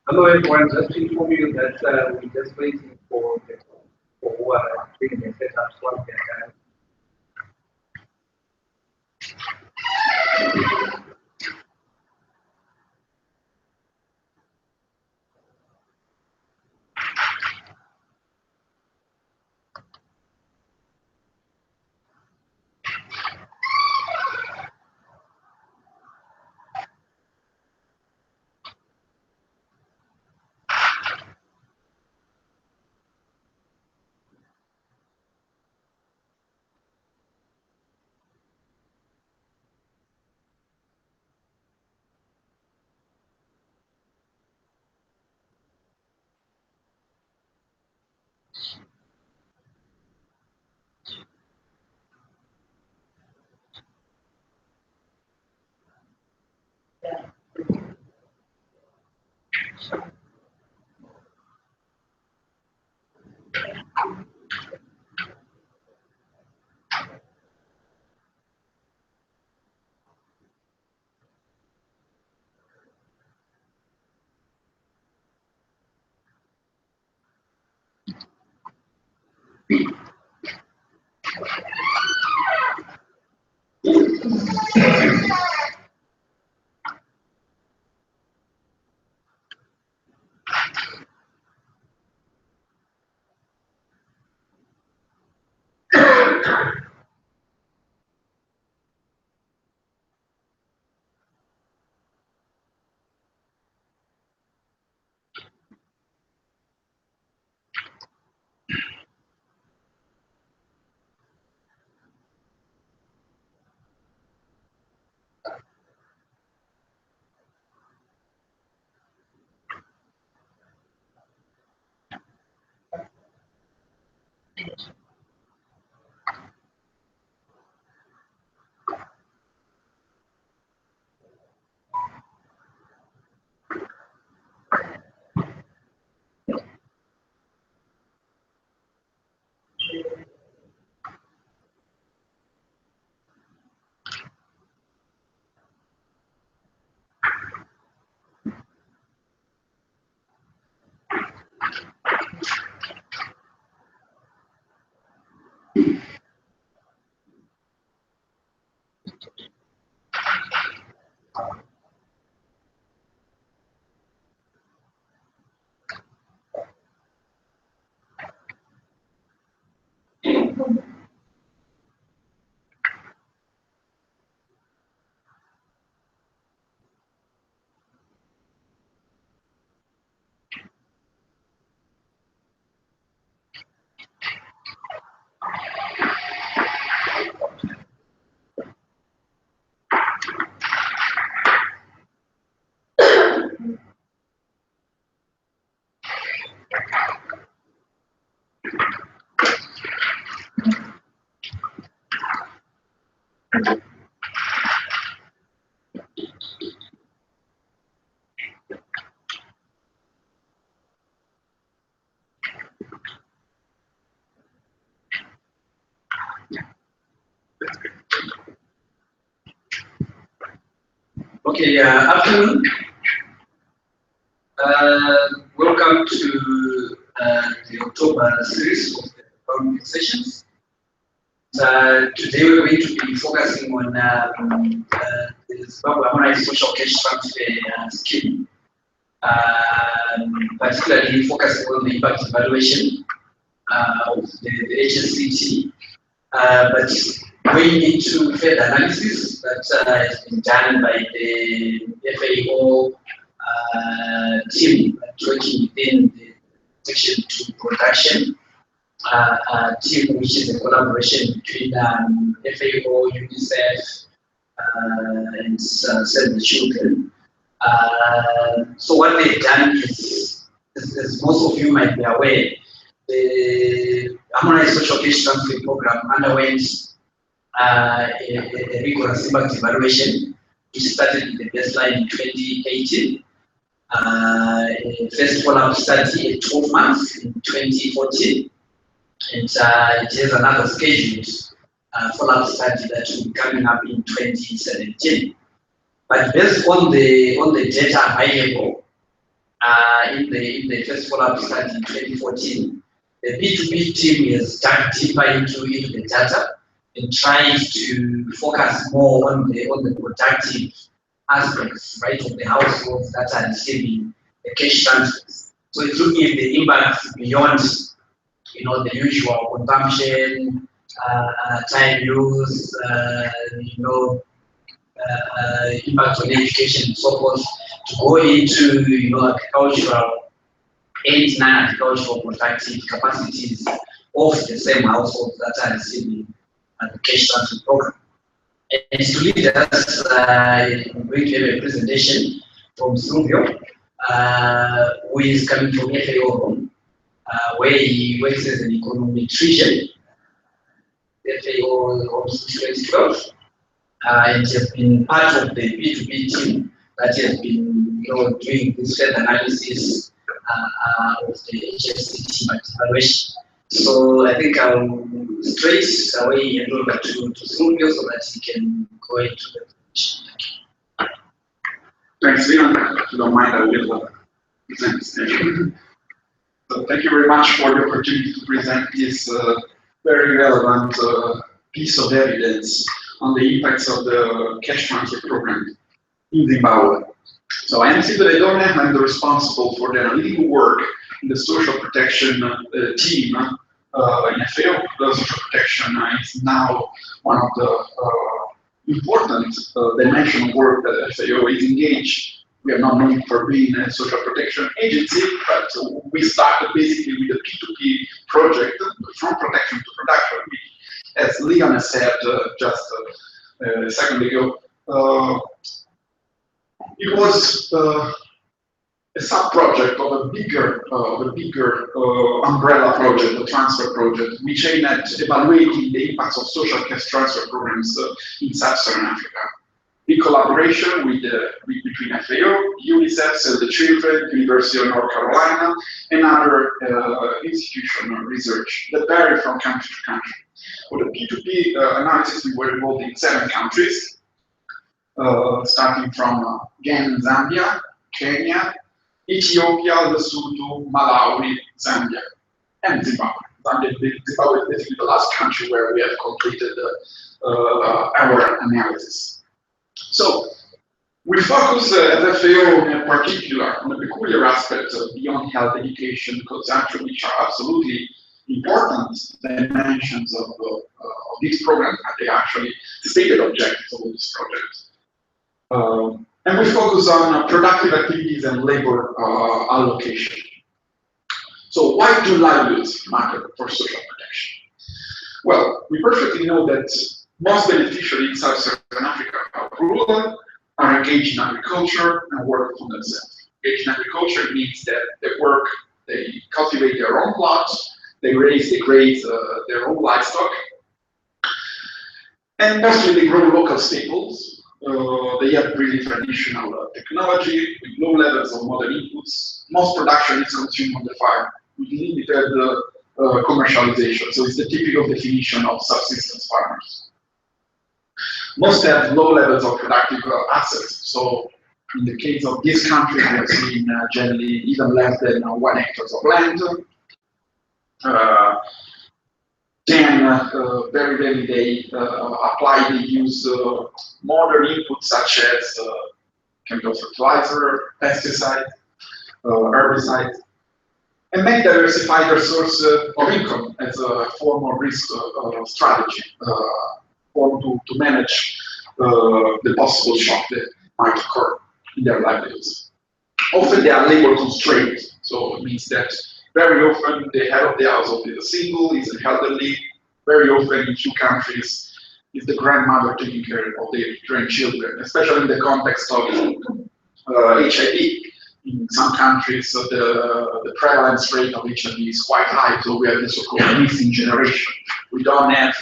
Hello everyone, just to inform you that we're just waiting for doing the setup so we can Okay, afternoon. Welcome to the October series of the economic sessions. Today we're going to be focusing on the Zimbabwe Harmonized Social Cash Transfer Scheme, particularly focusing on the impact evaluation of the HSCT. But going into further analysis that has been done by the FAO team working within the Section 2 production team, which is a collaboration between FAO, UNICEF, and Save the Children. So what they've done is, as most of you might be aware, the Harmonized Social Cash Transfer Program underwent a rigorous impact evaluation, which started with the baseline in 2018. First follow-up study at 12 months in 2014, and it has another scheduled follow-up study that will be coming up in 2017. But based on the data available in the first follow-up study in 2014, the B2B team has dug deeper into the data and tried to focus more on the productive aspects, right, of the households that are receiving the cash transfers. So it's looking at the impacts beyond, the usual consumption, time use, impacts on education and so forth, to go into, agricultural and non-agricultural productive capacities of the same households that are receiving the cash transfer program. And to lead us, I'm going to have a presentation from Silvio, who is coming from FAO, where he works as an econometrician, FAO since 2012, and has been part of the B2B team that has been doing this further analysis of the HSCT evaluation. So I think I'll straight away hand over to Silvio so that he can go into the presentation. Thank you. Thanks, Leon. If you don't mind, I will present the station. So thank you very much for the opportunity to present this very relevant piece of evidence on the impacts of the cash transfer program in Zimbabwe. So I am Silvio Redone. I'm the responsible for the analytical work in the social protection team in FAO. The social protection is now one of the important dimension of work that FAO is engaged. We are not known for being a social protection agency, but we started basically with a P2P project, from protection to production, which, as Leon said just a second ago, it was a sub-project of a bigger umbrella project, the transfer project, which aimed at evaluating the impacts of social cash transfer programs in sub-Saharan Africa. In collaboration with between FAO, UNICEF, Save the Children, University of North Carolina, and other institutional research that vary from country to country. For the P2P analysis, we were involved in 7 countries, starting from Ghana, Zambia, Kenya, Ethiopia, Lesotho, Malawi, Zambia, and Zimbabwe. Zimbabwe is basically the last country where we have completed our analysis. So, we focus at FAO in particular on the peculiar aspects of beyond health education, consumption, which are absolutely important dimensions of this program, and they actually stated objectives of this project. And we focus on productive activities and labor allocation. So why do livelihoods matter for social protection? Well, we perfectly know that most beneficiaries in sub-Saharan Africa are rural, are engaged in agriculture, and work for themselves. Engaged in agriculture means that they work, they cultivate their own plots, they raise, they graze their own livestock, and mostly they grow local staples. They have really traditional technology with low levels of modern inputs. Most production is consumed on the farm with limited commercialization. So it's the typical definition of subsistence farmers. Most have low levels of productive assets. So in the case of this country, we have seen generally even less than 1 hectare of land. Then very rarely they apply, they use modern inputs such as chemical fertilizer, pesticide, herbicide, and many diversify their source of income as a form of risk strategy, or to manage the possible shock that might occur in their livelihoods. Often they are labor constrained, so it means that very often the head of the household is a single, is an elderly. Very often in few countries is the grandmother taking care of their grandchildren, especially in the context of HIV. In some countries, the prevalence rate of HIV is quite high, so we have the so-called missing generation. We don't have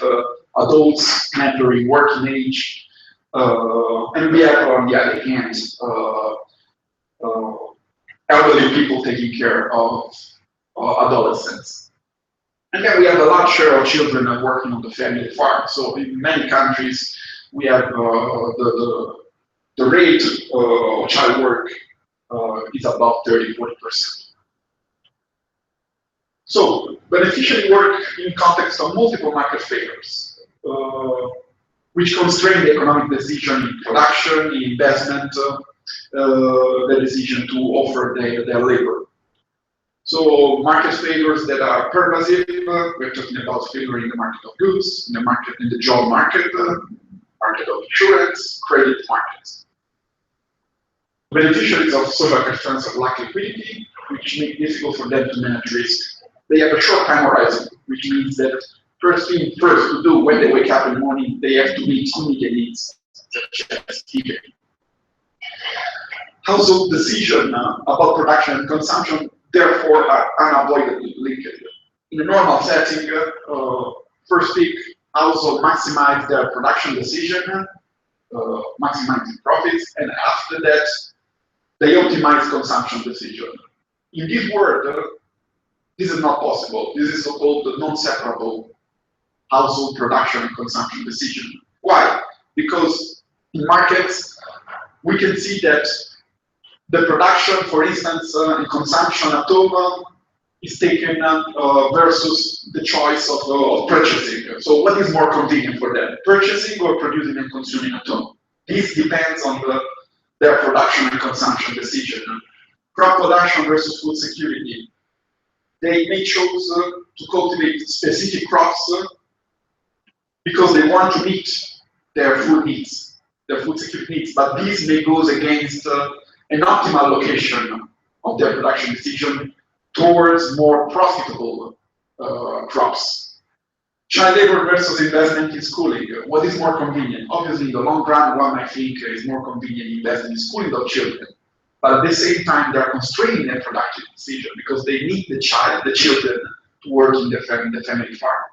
adults entering working age, and we have, on the other hand, elderly people taking care of adolescents. And then we have a large share of children working on the family farm. So in many countries, we have the rate of child work is about 30–40%. So beneficiary work in context of multiple market failures, which constrain the economic decision in production, in investment, the decision to offer their labor. So market failures that are pervasive, we're talking about failure in the market of goods, in the job market, market of insurance, credit markets. Beneficiaries of social cash transfer lack liquidity, which make it difficult for them to manage risk. They have a short time horizon, which means that first thing first to do when they wake up in the morning, they have to meet immediate needs, such as eating. Household decision about production and consumption therefore are unavoidably linked. In a normal setting, first pick household maximize their production decision, maximizing profits, and after that, they optimize consumption decision. In this world, this is not possible. This is so-called the non-separable household production and consumption decision. Why? Because in markets, we can see that the production, for instance, and consumption at home is taken versus the choice of purchasing. So what is more convenient for them, purchasing or producing and consuming at home? This depends on their production and consumption decision. Crop production versus food security. They may choose to cultivate specific crops because they want to meet their food needs, their food security needs, but this may go against an optimal location of their production decision towards more profitable crops. Child labor versus investment in schooling. What is more convenient? Obviously, in the long run, one might think it's more convenient investing in schooling of children. But at the same time, they are constraining their productive decision because they need the children to work in the family farm.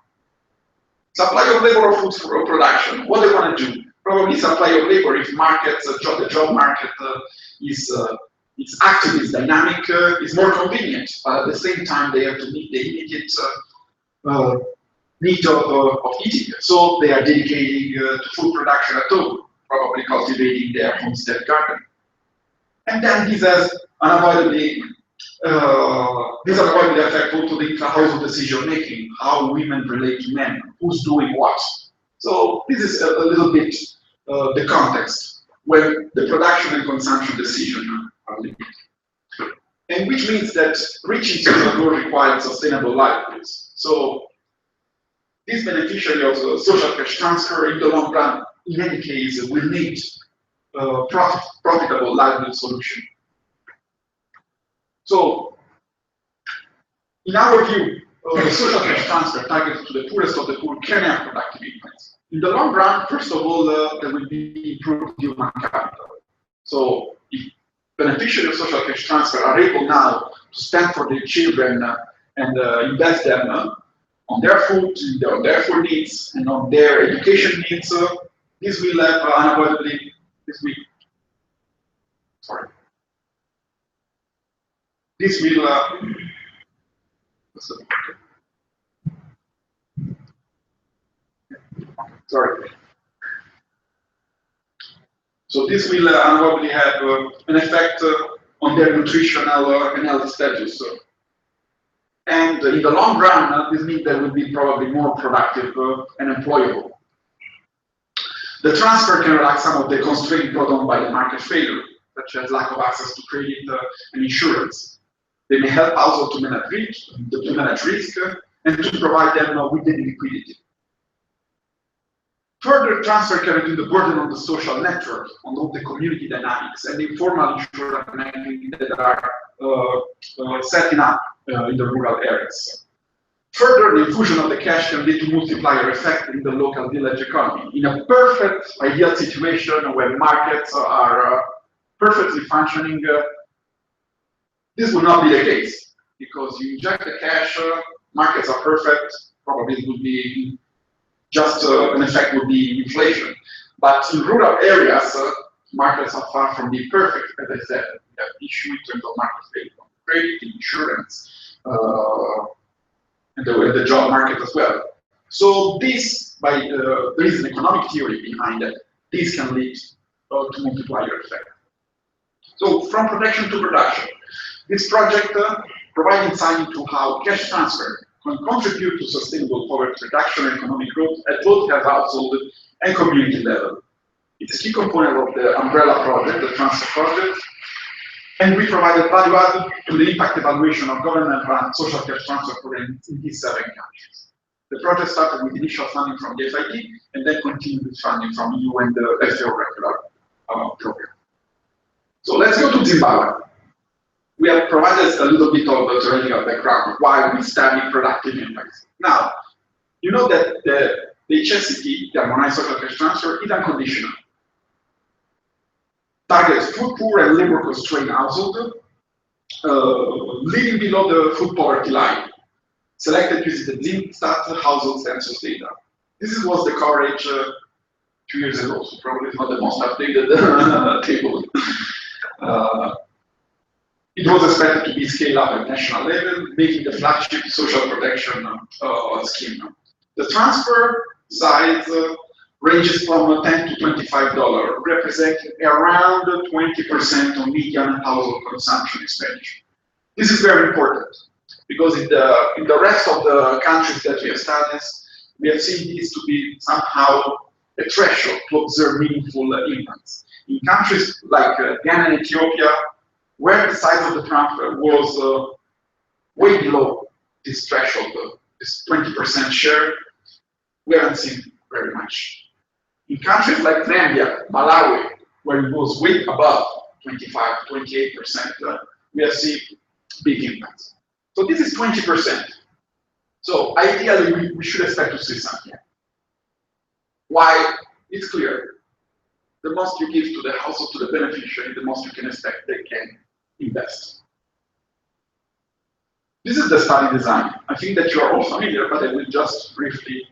Supply of labor or food for production. What they want to do? Probably supply of labor if markets, the job market is active, is dynamic, is more convenient. But at the same time, they have to meet the immediate need of eating. So they are dedicating to food production at home, probably cultivating their homestead garden. And then this has unavoidably affect also the intra-household decision making, how women relate to men, who's doing what. So this is a little bit the context where the production and consumption decision are linked. And which means that reaching social goal requires sustainable livelihoods. So this beneficiary of social cash transfer in the long run, in any case, will need profitable livelihood solution. So, in our view, the social cash transfer targeted to the poorest of the poor can have productive impacts. In the long run, first of all, there will be improved human capital. So, if beneficiaries of social cash transfer are able now to spend for their children and invest them on their food, on their food needs, and on their education needs, this will have unavoidably this will So this will probably have an effect on their nutritional and health status. And in the long run, this means they will be probably more productive and employable. The transfer can relax some of the constraints brought on by the market failure, such as lack of access to credit and insurance. They may help households to manage risk and to provide them with the liquidity. Further transfer can reduce the burden on the social network, on all the community dynamics and the informal insurance that are setting up in the rural areas. Further, the infusion of the cash can lead to multiplier effect in the local village economy. In a perfect, ideal situation where markets are perfectly functioning, this will not be the case, because you inject the cash, markets are perfect, probably it would be just an effect would be inflation. But in rural areas, markets are far from being perfect, as I said. We have issues in terms of market failure, credit, insurance, and the job market as well. So this, there is an economic theory behind it. This can lead to multiplier effect. So from protection to production, this project provides insight into how cash transfer can contribute to sustainable poverty reduction and economic growth at both the household and community level. It's a key component of the umbrella project, the transfer project, and we provided value added to the impact evaluation of government-run social care transfer programs in these 7 countries. The project started with initial funding from the FID and then continued with funding from EU and the FAO regular program. So let's go to Zimbabwe. We have provided a little bit of the theoretical background why we study productive impacts. Now, you know that the HSCT, the Harmonized Social Cash Transfer, is unconditional. Targets food poor and labor constrained households living below the food poverty line, selected using the Zimbabwe household census data. This was the coverage 2 years ago, so probably not the most updated table. It was expected to be scaled up at national level, making the flagship social protection scheme. The transfer size ranges from $10 to $25, representing around 20% of median household consumption expenditure. This is very important because in the rest of the countries that we have studied, we have seen this to be somehow a threshold to observe meaningful impacts. In countries like Ghana and Ethiopia, where the size of the transfer was way below this threshold, this 20% share, we haven't seen very much. In countries like Zambia, Malawi, where it was way above 25, 28%, we have seen big impacts. So this is 20%. So ideally, we should expect to see something. Why? It's clear. The most you give to the household, to the beneficiary, the most you can expect they can invest. This is the study design. I think that you are all familiar, but I will just briefly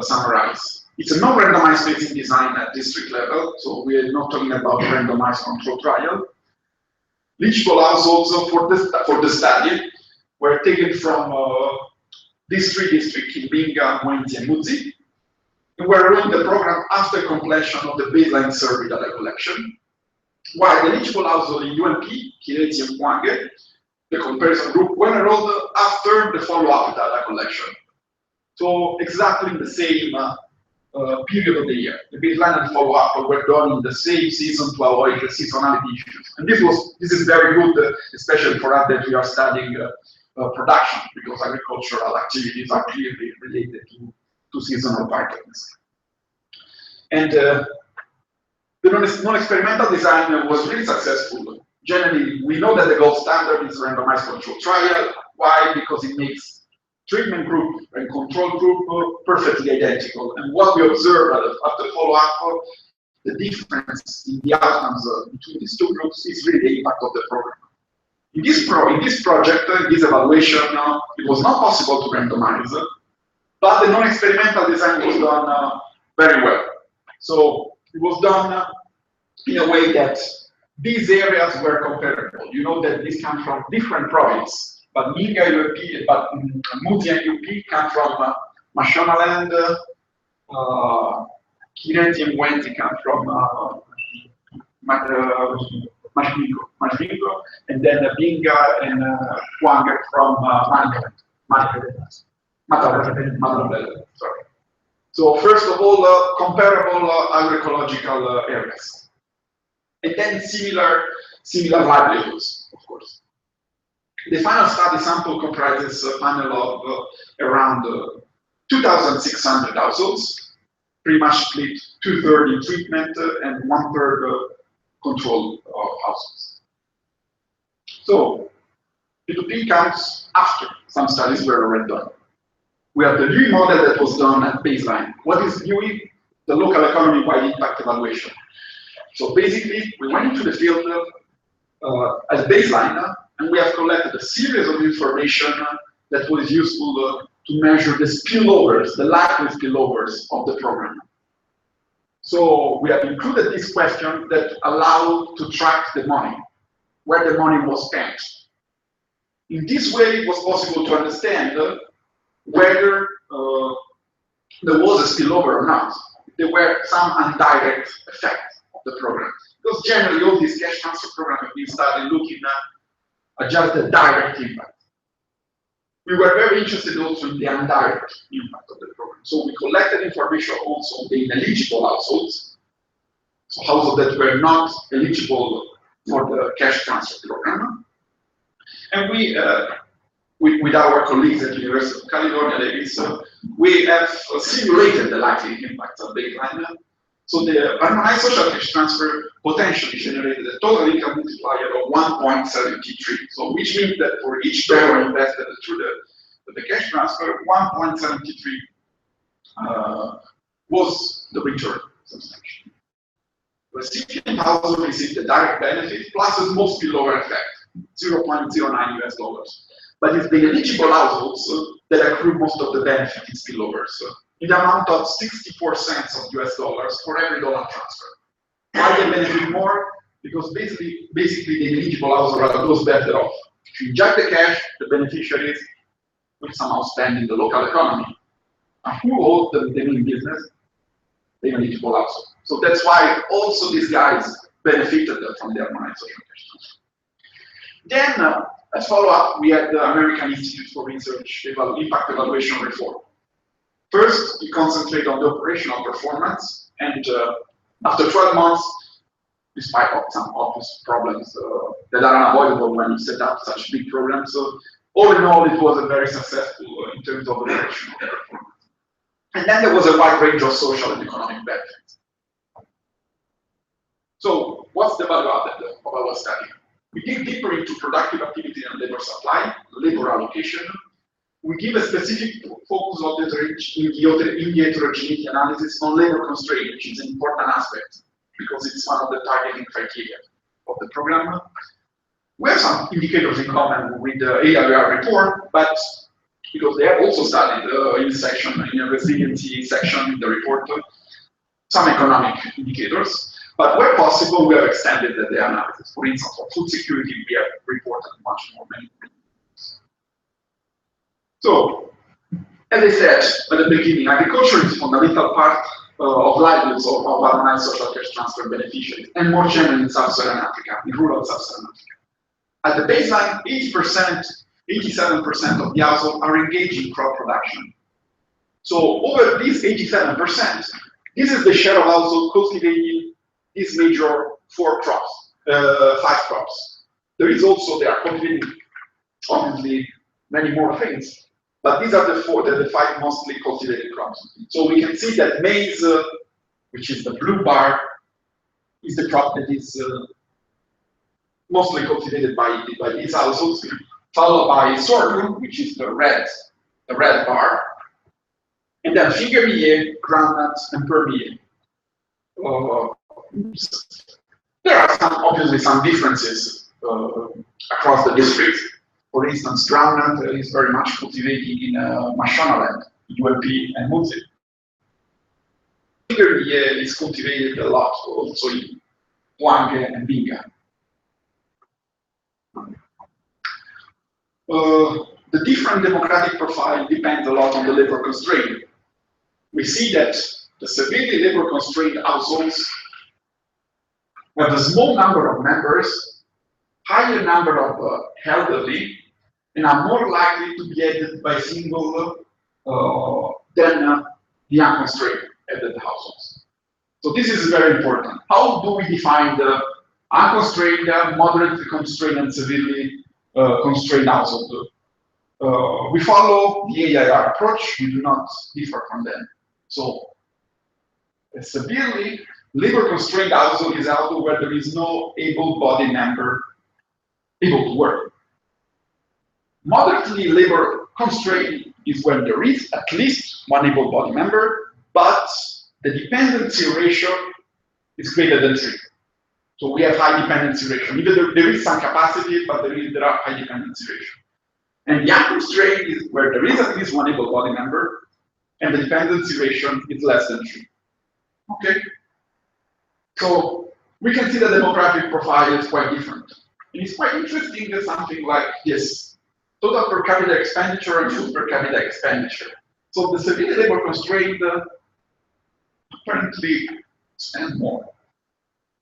summarize. It's a non-randomized phasing design at district level, so we are not talking about randomized control trial. Eligible households for the study were taken from these 3 districts, Kimbinga, Mwenti, and Mudzi, and were running the program after completion of the baseline survey data collection, while the eligible household in UNP, Kireti, and Mwange, the comparison group, were enrolled after the follow-up data collection. So exactly in the same period of the year. The baseline and follow-up were done in the same season to avoid the seasonality issues. And this is very good, especially for us that we are studying production, because agricultural activities are clearly related to seasonal patterns. And the non-experimental design was really successful. Generally, we know that the gold standard is randomized control trial. Why? Because it makes treatment group and control group perfectly identical. And what we observe after follow-up, the difference in the outcomes between these 2 groups is really the impact of the program. In this project, this evaluation, it was not possible to randomize, but the non-experimental design was done very well. So it was done in a way that these areas were comparable. You know that these come from different provinces. But Minga, UP, but Mudzi and UP come from Mashonaland, Kireti and Mwenti come from Majringo, and then Binga and Huanga from Matabele. Sorry. So first of all, comparable agroecological areas, and then similar livelihoods, of course. The final study sample comprises a panel of around 2,600 households, pretty much split 2/3 in treatment and 1/3 control households. So P2P comes after some studies were already done. We have the DUI model that was done at baseline. What is DUI? The local economy-wide impact evaluation. So basically, we went into the field as baseline, and we have collected a series of information that was useful to measure the spillovers, the likely spillovers of the program. So we have included this question that allowed to track the money, where the money was spent. In this way, it was possible to understand whether there was a spillover or not. There were some indirect effects of the program. Because generally, all these cash transfer programs have been started looking at just the direct impact. We were very interested also in the indirect impact of the program. So we collected information also on the ineligible households, so households that were not eligible for the cash transfer program. And we, with our colleagues at the University of Caledonia, Davis, we have simulated the likely impact of baseline. So the harmonized social cash transfer potentially generated a total income multiplier of 1.73. So which means that for each dollar invested through the cash transfer, 1.73 was the return substantially. Recipient household received the direct benefit plus a small spillover effect, $0.09 US. But it's the eligible households that accrue most of the benefit in spillovers, in the amount of 64 cents of US dollars for every dollar transfer. Why they benefit more? Because basically the eligible household are those better off. If you inject the cash, the beneficiaries will somehow spend in the local economy. And who holds the main business? The eligible household. So that's why also these guys benefited from the harmonized social cash transfer. Then, as follow-up, we had the American Institute for Research Impact Evaluation Reform. First, we concentrate on the operational performance, and after 12 months, despite some obvious problems that are unavoidable when you set up such big programs, all in all, it was a very successful in terms of operational performance. And then there was a wide range of social and economic benefits. So, what's the value added of our study? We dig deeper into productive activity and labor supply, labor allocation. We give a specific focus on the heterogeneity analysis on labor constraint, which is an important aspect because it's one of the targeting criteria of the program. We have some indicators in common with the AWR report, but because they have also studied in a resiliency section in the report, some economic indicators. But where possible, we have extended the analysis. For instance, for food security, we have reported much more many things. So, as I said at the beginning, agriculture is a fundamental part of livelihoods of harmonized social cash transfer beneficiaries, and more generally in sub-Saharan Africa, in rural sub-Saharan Africa. At the baseline, 87% of the households are engaged in crop production. So, over these 87%, this is the share of households cultivating these major 5 crops. There is also, they are cultivating obviously many more things, but these are the 5 mostly cultivated crops. So we can see that maize, which is the blue bar, is the crop that is mostly cultivated by these households, followed by sorghum, which is the red bar, and then finger millet, groundnuts, and pearl millet. There are obviously some differences across the districts. For instance, groundnut is very much cultivated in Mashonaland, ULP, and Mutsi. Finger millet is cultivated a lot also in Huange and Binga. The different demographic profile depends a lot on the labor constraint. We see that the severely labor constrained households have a small number of members, higher number of elderly, and are more likely to be added by single than the unconstrained added households. So this is very important. How do we define the unconstrained, moderately constrained, and severely constrained household? We follow the AIR approach. We do not differ from them. So a severely labor-constrained household is a household where there is no able-bodied member able to work. Moderately labor-constrained is when there is at least one able-bodied member, but the dependency ratio is greater than 3. So we have high dependency ratio. Even there is some capacity, but there are high dependency ratio. And the unconstrained is where there is at least one able-bodied member, and the dependency ratio is less than 3. Okay? So we can see the demographic profile is quite different. And it's quite interesting that something like this. Total per capita expenditure and food per capita expenditure. So the severely labor constrained apparently spend more.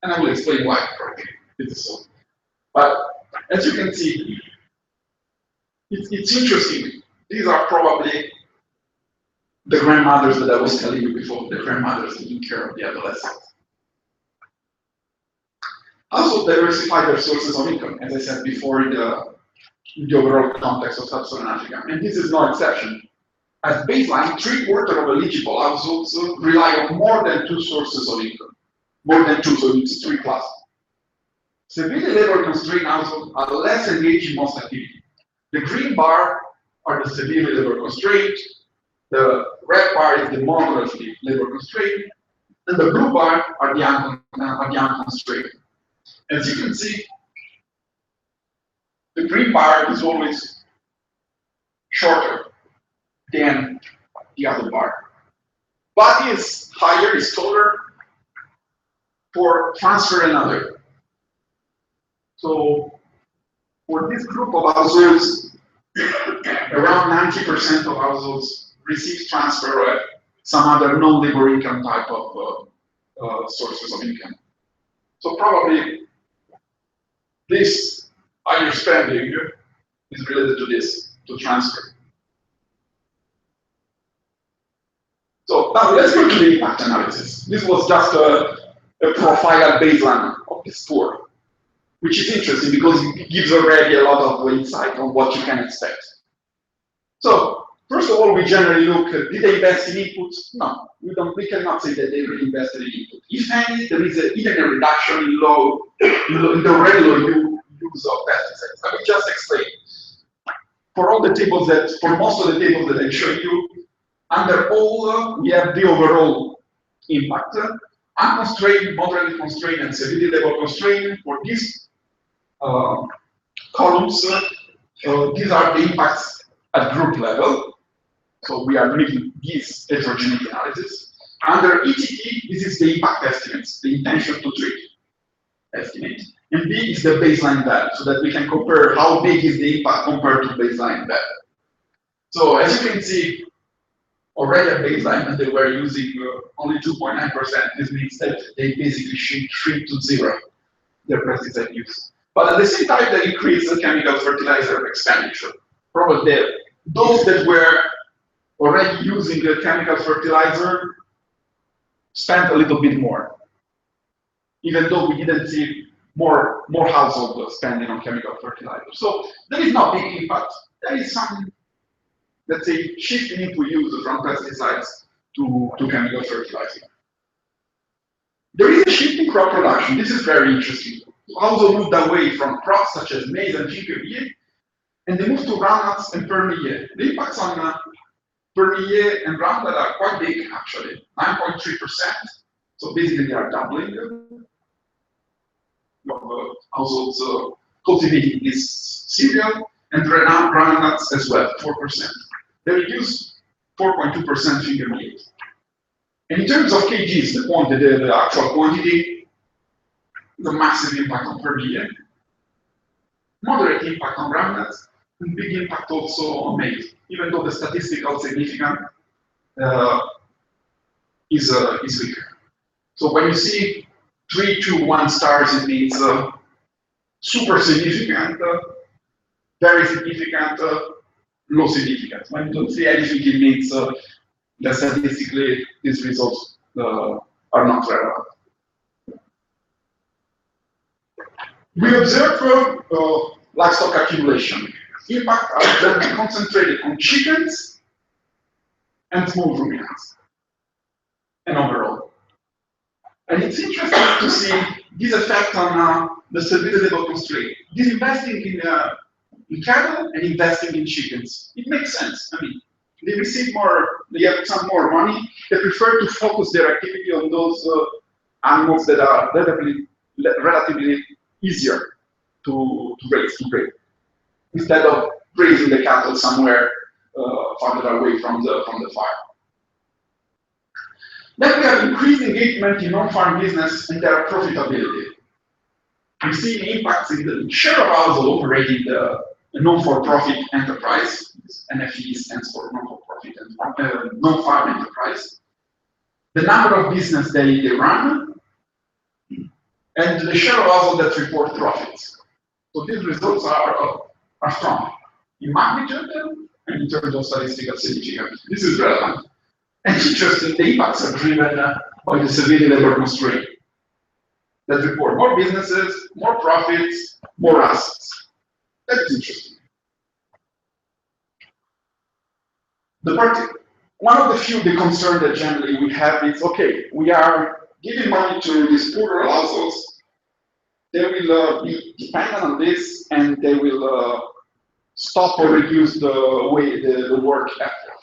And I will explain why probably it is so. But as you can see, it's interesting. These are probably the grandmothers that I was telling you before, the grandmothers taking care of the adolescents. Also diversify their sources of income, as I said before, in the overall context of sub-Saharan Africa. And this is no exception. At baseline, 3/4 of eligible households rely on more than 2 sources of income. More than 2, so it's 3 plus. Severely labor-constrained households are less engaged in most activity. The green bar are the severely labor-constrained, the red bar is the moderately labor-constrained, and the blue bar are the unconstrained. As you can see, the green bar is always shorter than the other bar. But is higher, is taller for transfer and other. So for this group of households, around 90% of households receive transfer or some other non-labor income type of sources of income. So probably this higher spending is related to this, to transfer. So now let's go to the impact analysis. This was just a profile baseline of this poor, which is interesting because it gives already a lot of insight on what you can expect. So first of all, we generally look at, did they invest in inputs? No, we cannot say that they really invested in input. If any, there is even a reduction in the already low use of pesticides. I will just explain. For all the tables for most of the tables that I showed you, under all, we have the overall impact. Unconstrained, moderately constrained, and severely labor constrained. For these columns, these are the impacts at group level. So we are making this heterogeneity analysis. Under ETT, this is the impact estimates, the intention to treat estimate. And B is the baseline value, so that we can compare how big is the impact compared to baseline value. So as you can see, already at baseline, and they were using only 2.9%. This means that they basically shrink to 0 their pesticide use. But at the same time, they increase the chemical fertilizer expenditure. Probably those that were already using the chemical fertilizer spent a little bit more, even though we didn't see more household spending on chemical fertilizer. So there is no big impact. There is some, let's say, shifting into use from pesticides to chemical fertilizer. There is a shift in crop production. This is very interesting. Also moved away from crops such as maize and chickpea, and they moved to groundnuts and permillet. The impacts on permillet and groundnut are quite big, actually, 9.3%. So basically, they are doubling of households cultivating this cereal, and groundnuts as well, 4%. They reduce 4.2% finger meat. And in terms of kgs, the quantity, the actual quantity, the massive impact on permillet, moderate impact on groundnuts, and big impact also on maize, even though the statistical significance is weaker. So when you see 3 to 1 stars, it means super significant, very significant, low significant. When you don't see anything, it means that statistically these results are not relevant. We observe livestock accumulation. Impact are generally concentrated on chickens and small ruminants, and overall. And it's interesting to see this effect on the stability level constraint. Disinvesting in cattle and investing in chickens. It makes sense. I mean, they receive more, they have some more money. They prefer to focus their activity on those animals that are relatively easier to raise, to breed, instead of raising the cattle somewhere farther away from the farm. Then we have increased engagement in non-farm business and their profitability. We see impacts in the share of household operating the non-for-profit enterprise. NFE stands for non-for-profit and non-farm enterprise. The number of business they run, and the share of household that report profits. So these results are strong in magnitude and in terms of statistical significance. This is relevant. And interesting, the impacts are driven by the severity labor constraint that report more businesses, more profits, more assets. That's interesting. One of the few concerns that generally we have is, okay, we are giving money to these poorer households, they will be dependent on this, and they will stop or reduce the work effort.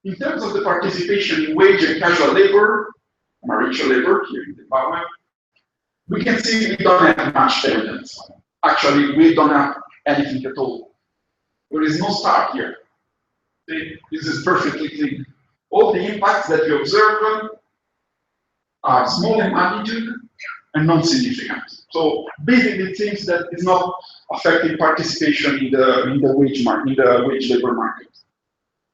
In terms of the participation in wage and casual labor, marital labor here in Zimbabwe, we can see we don't have much evidence. Actually, we don't have anything at all. There is no start here. This is perfectly clean. All the impacts that we observe are small in magnitude and non-significant. So basically, it seems that it's not affecting participation in the wage labor market.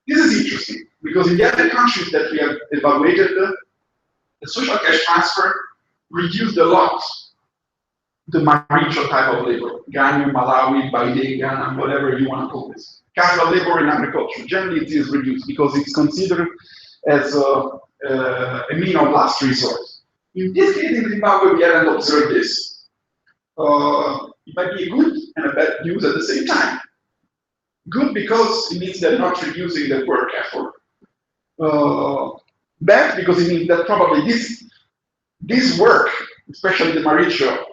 This is interesting because in the other countries that we have evaluated, the social cash transfer reduced a lot the marital type of labor, Ghana, Malawi, Baide, Ghana, whatever you want to call this. Casual labor in agriculture, generally it is reduced because it's considered as a mean of last resort. In this case in Zimbabwe, we haven't observed this. It might be a good and a bad news at the same time. Good because it means they're not reducing the work effort. Bad because it means that probably this work, especially the marital,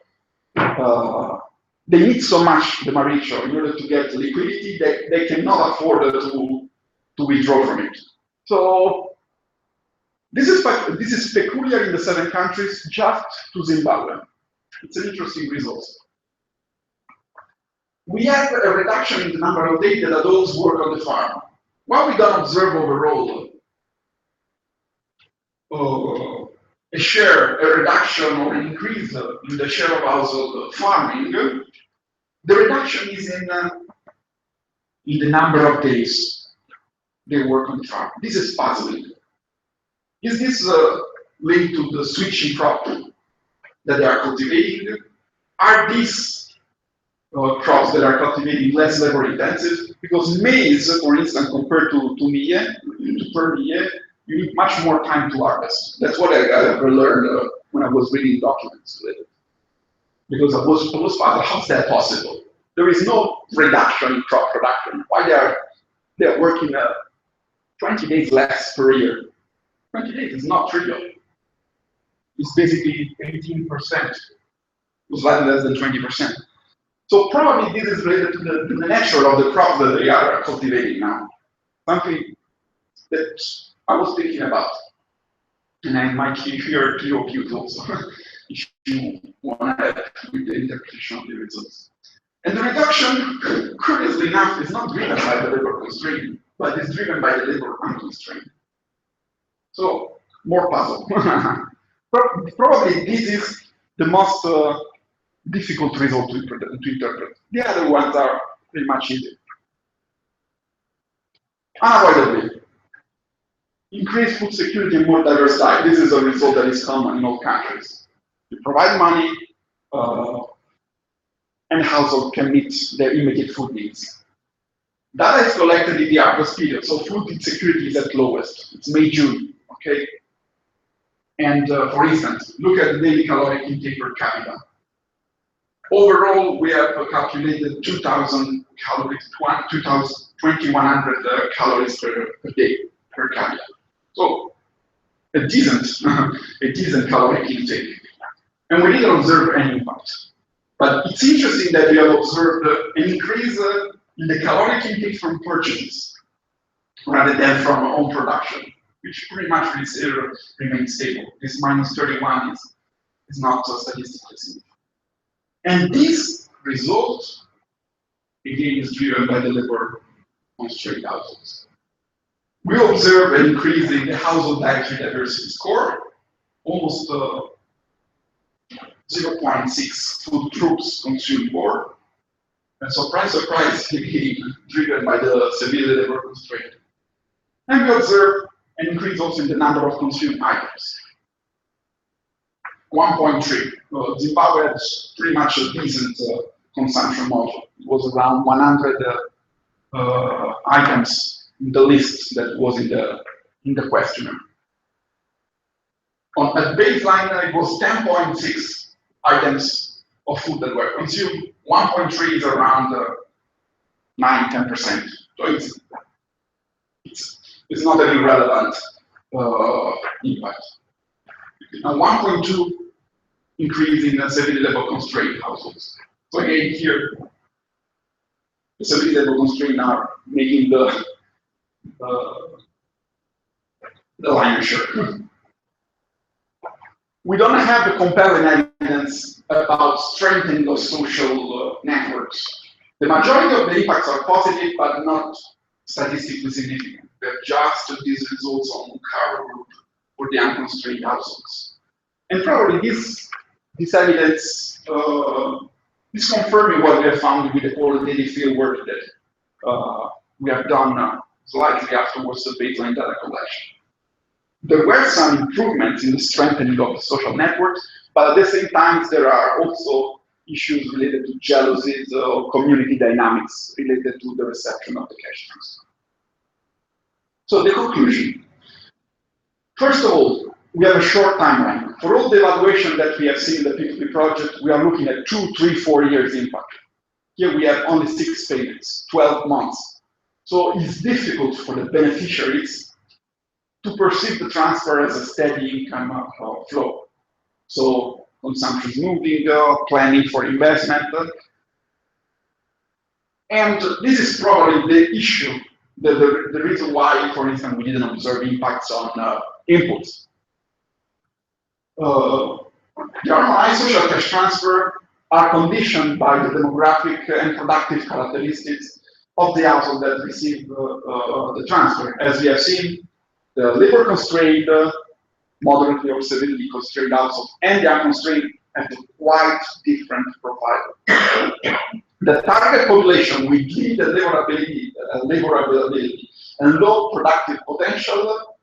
they need so much the marital in order to get liquidity that they cannot afford to withdraw from it. So this is peculiar in the 7 countries, just to Zimbabwe. It's an interesting result. We have a reduction in the number of days that adults work on the farm. What we don't observe overall, a reduction or an increase in the share of household farming. The reduction is in the number of days they work on the farm. This is puzzling. Is this linked to the switching crop that they are cultivating? Are these crops that are cultivating less labor intensive? Because maize, for instance, compared to per millet, you need much more time to harvest. That's what I ever learned when I was reading documents related. Because I was puzzled, how's that possible? There is no reduction in crop production. Why they're working 20 days less per year? 20 days is not trivial. It's basically 18%, slightly less than 20%. So probably this is related to the nature of the crop that they are cultivating now. Something that I was thinking about, and I might hear your views also, if you want to add with the interpretation of the results. And the reduction, curiously enough, is not driven by the labor constraint, but is driven by the labor unconstrained. So, more puzzle. Probably this is the most difficult result to interpret. The other ones are pretty much easy. Unavoidably, increased food security and more diverse diet. This is a result that is common in all countries. You provide money, and household can meet their immediate food needs. Data is collected in the harvest period, so food insecurity is at lowest. It's May, June, okay? And for instance, look at the daily caloric intake per capita. Overall, we have calculated 2,000 calories, 2,100 calories per day per capita. So a decent, a decent caloric intake. And we didn't observe any impact. But it's interesting that we have observed an increase in the caloric intake from purchases rather than from own production, which pretty much remains stable. This minus 31 is not statistically significant. And this result, again, is driven by the labor constrained households. We observe an increase in the household dietary diversity score, almost 0.6 food groups consumed more. And surprise, surprise, again, driven by the severe labor constraint. And we observe an increase also in the number of consumed items. 1.3. Zimbabwe had pretty much a decent consumption model. It was around 100 items in the list that was in the questionnaire. At baseline, it was 10.6 items of food that were consumed. 1.3 is around 9–10%. So it's not an irrelevant impact. Now 1.2 increase in severely labor constrained households. So again, here the severely labor constrained are making the lion's share. We don't have the compelling evidence about strengthening of social networks. The majority of the impacts are positive, but not statistically significant. We have just these results on cover group for the unconstrained households. And probably this evidence is confirming what we have found with the qualitative field work that we have done slightly afterwards the baseline data collection. There were some improvements in the strengthening of the social networks, but at the same time, there are also issues related to jealousies or community dynamics related to the reception of the cash transfer. So the conclusion. First of all, we have a short timeline. For all the evaluation that we have seen in the P2P project, we are looking at 2, 3, 4 years impact. Here we have only 6 payments, 12 months. So it's difficult for the beneficiaries to perceive the transfer as a steady income flow. So consumption is moving, planning for investment. And this is probably the issue, the reason why, for instance, we didn't observe impacts on inputs. The harmonized social cash transfer are conditioned by the demographic and productive characteristics of the household that receive the transfer. As we have seen, the labor constrained, moderately or severely constrained household, and the unconstrained have a quite different profile. The target population with limited labor availability, and low productive potential.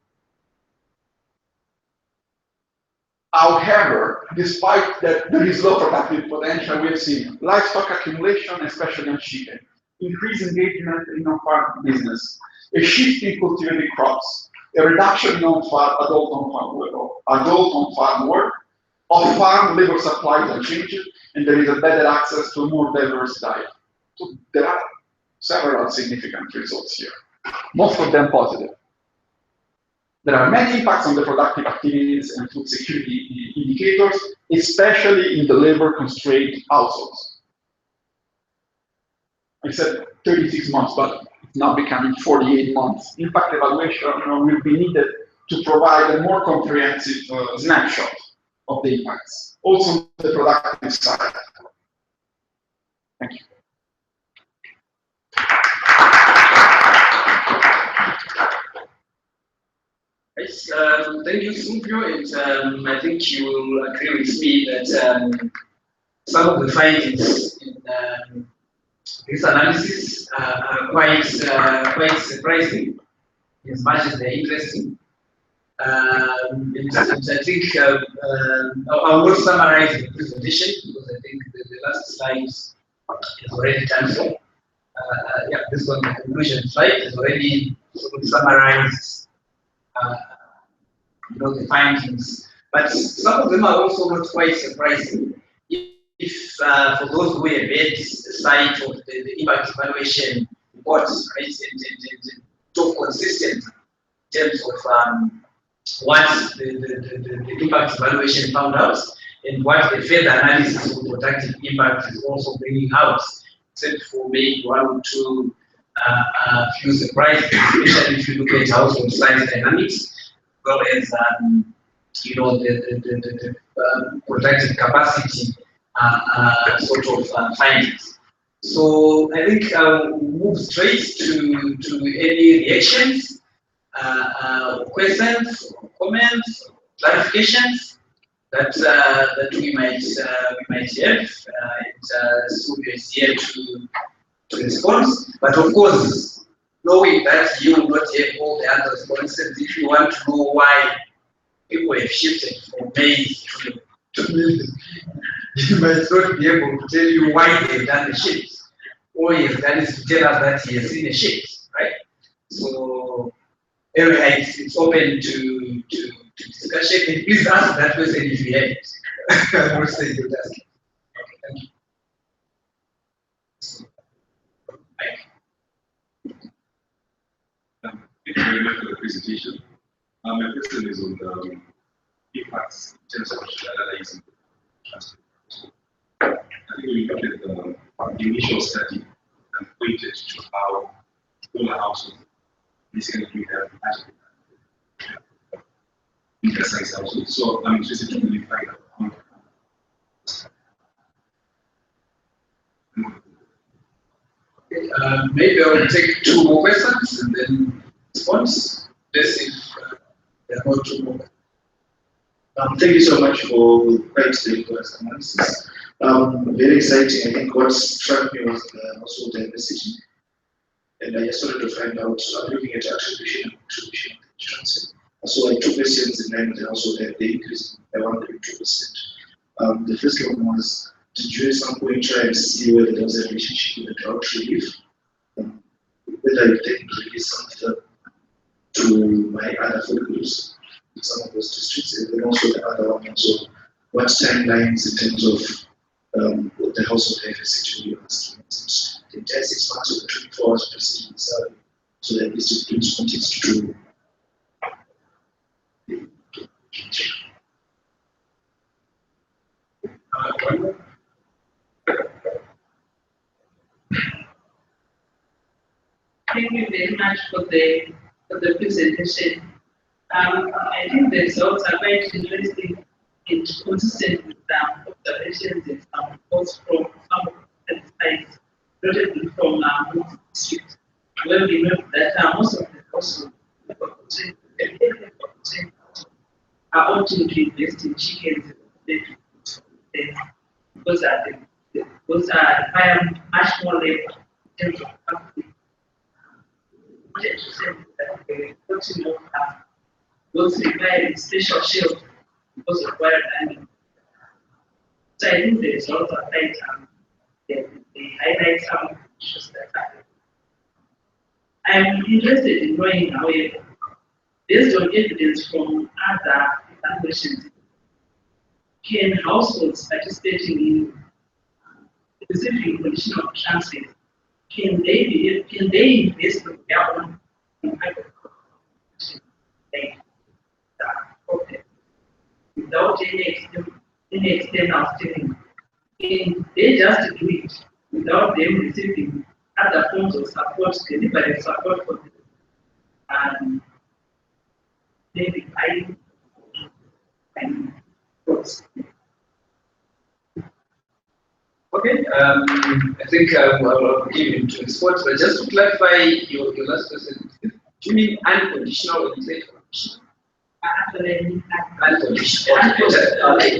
However, despite that there is low productive potential, we have seen livestock accumulation, especially on chicken, increased engagement in on-farm business, a shift in cultivated crops, a reduction in adult on-farm work, off-farm labor supplies are changed, and there is a better access to a more diverse diet. So there are several significant results here, most of them positive. There are many impacts on the productive activities and food security indicators, especially in the labor-constrained households. I said 36 months, but it's now becoming 48 months. Impact evaluation will be needed to provide a more comprehensive snapshot of the impacts, also on the productive side. Thank you. Yes, thank you, Silvio, and I think you will agree with me that some of the findings in this analysis are quite surprising, as much as they're interesting. And I think I will summarize the presentation because I think the last slide is already done so. Yeah, this one, the conclusion slide, is already sort of summarized, the findings. But some of them are also not quite surprising. If for those who have read the site of the impact evaluation reports, right, and talk consistent in terms of what the impact evaluation found out and what the further analysis of productive impact is also bringing out, except for maybe one or two few surprises, especially if you look at household size dynamics, as well as the productive capacity sort of findings. So I think I'll move straight to any reactions, questions, comments, clarifications that we might have. Sylvia is here to respond. But of course, knowing that you will not have all the other responses, if you want to know why people have shifted from maize to milk, you might not be able to tell you why they've done the shift. All he has done is to tell us that he has seen a shift, right? So anyway, it's open to discussion. And please ask that question if you have it. I will say you ask. Okay, thank you. Thank you very much for the presentation. My question is on the impacts in terms of analyzing transport. I think we looked at the initial study and pointed to how all households basically have inter-size households. So I'm interested to really find out. Maybe I will take two more questions and then response. Let's see if there are not two more. Thank you so much for quite the analysis. Very exciting. I think what struck me was also diversity. And I just wanted to find out, looking at attribution and contribution of insurance. So I had two questions in line with also that they increased by 1.2%. The first one was, did you at some point try and see whether there was a relationship with the drought relief? Whether you can release some of that to my other food groups in some of those districts, and then also the other one, also what timelines in terms of the household diversity you're asking? The entire 6 months or the 24 hours preceding survey, so that this brings context to Thank you very much for the presentation. I think the results are quite interesting and consistent with the observations and some reports from some of the sites, notably from the district, where we know that most of the households are opting to invest in chickens because they require much more labor in terms of capacity. Those require special shelter because of wild animals. So I think the results are quite they highlight some of the issues that happen. I'm interested in knowing, however, based on evidence from other evaluations, can households participating in receiving conditional transfers, can they invest in their own without any external steering? Can they just do it without them receiving other forms of support, deliberate support for them, and maybe buying crops? Okay, I think I'll give you two response, but just to clarify your last question, do you mean unconditional or trade conditional? Unconditional. Okay.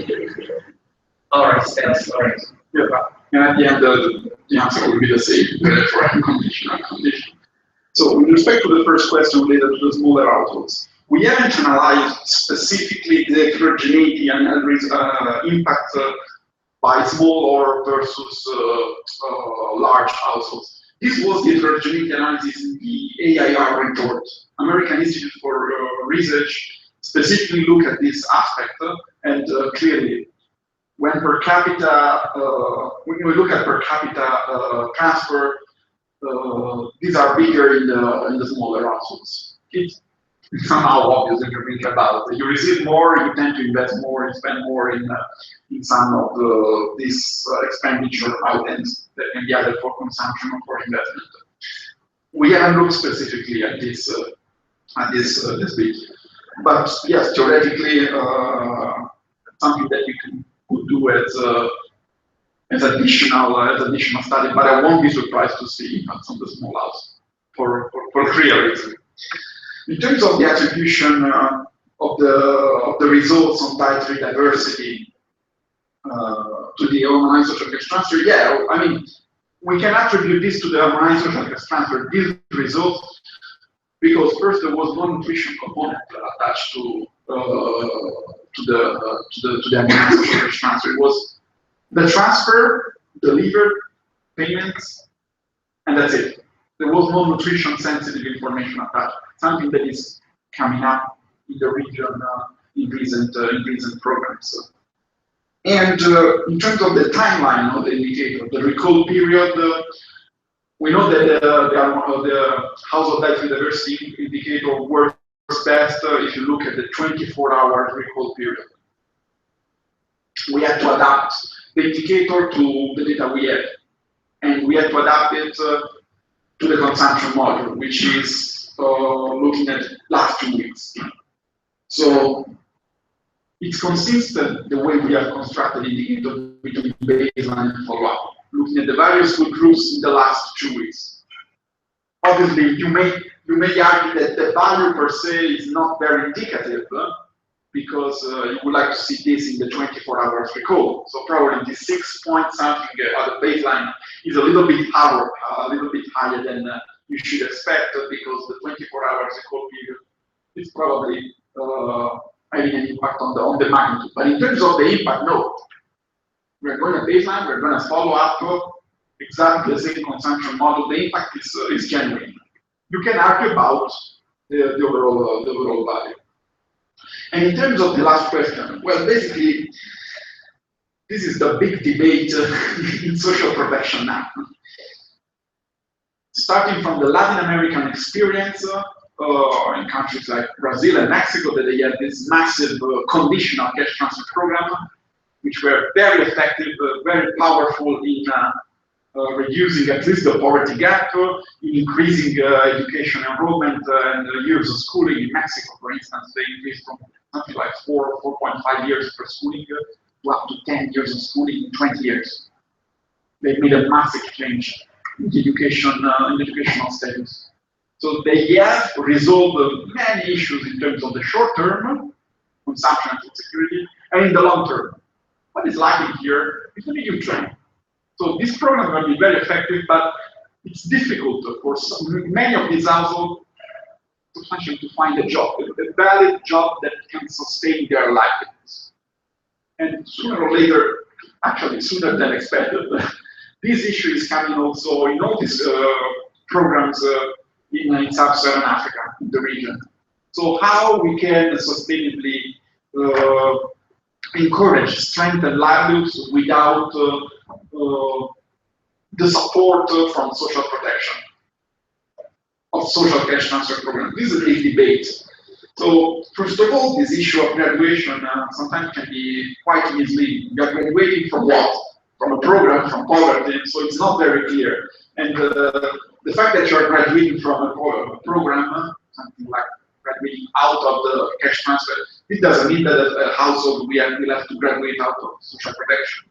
All right, thanks. All right. Yeah, and at the end, the answer will be the same for unconditional condition. So with respect to the first question related to the smaller households, We haven't analyzed specifically the heterogeneity and impact by small versus large households. This was the heterogeneity analysis in the AIR report. American Institute for Research specifically look at this aspect, and clearly, when per capita, when we look at per capita transfer, these are bigger in the smaller households. It's somehow obvious if you think about it. You receive more, you tend to invest more, you spend more in some of these expenditure items that can be either for consumption or for investment. We haven't looked specifically at this bit, but yes, theoretically, something that you could do as additional study. But I won't be surprised to see impacts on the small house for clear reason. In terms of the attribution of the results on dietary diversity to the harmonized social cash transfer, yeah, I mean, we can attribute this to the harmonized social cash transfer, these results, because first there was one nutrition component attached to the harmonized social cash transfer. It was the transfer, delivered, payments, and that's it. There was no nutrition sensitive information attached, something that is coming up in the region in recent programs. And in terms of the timeline of the indicator, the recall period, we know that the household dietary diversity indicator works best if you look at the 24-hour recall period. We had to adapt the indicator to the data we had, and we had to adapt it to the consumption module, which is looking at last 2 weeks. So it's consistent the way we have constructed the indicator between baseline and follow-up, looking at the various food groups in the last 2 weeks. Obviously, you may argue that the value per se is not very indicative, because you would like to see this in the 24 hours recall. So probably the 6 point something at the baseline is a little bit higher than you should expect, because the 24 hours recall period is probably having an impact on the magnitude. But in terms of the impact, no. We're going to baseline, we're going to follow up exactly the same consumption model. The impact is genuine. You can argue about the overall value. And in terms of the last question, well, basically, this is the big debate in social protection now. Starting from the Latin American experience, in countries like Brazil and Mexico, that they had this massive conditional cash transfer program, which were very effective, very powerful in reducing at least the poverty gap, in increasing education enrollment and years of schooling. In Mexico, for instance, they increased from something like 4.5 years per schooling to up to 10 years of schooling in 20 years. They made a massive change in the educational status. So they have resolved many issues in terms of the short term, consumption and food security, and in the long term. What is lacking here is a medium trend. So this program will be very effective, but it's difficult for many of these households to find a job, a valid job that can sustain their livelihoods. And sooner or later, actually sooner than expected, this issue is coming also in all these programs in sub-Saharan Africa, in the region. So how we can sustainably encourage, strengthen livelihoods without the support from social protection of social cash transfer program. This is a big debate. So first of all, this issue of graduation sometimes can be quite misleading. You are graduating from what? From a program, from poverty, so it's not very clear. And the fact that you are graduating from a program, something like graduating out of the cash transfer, it doesn't mean that a household will have to graduate out of social protection.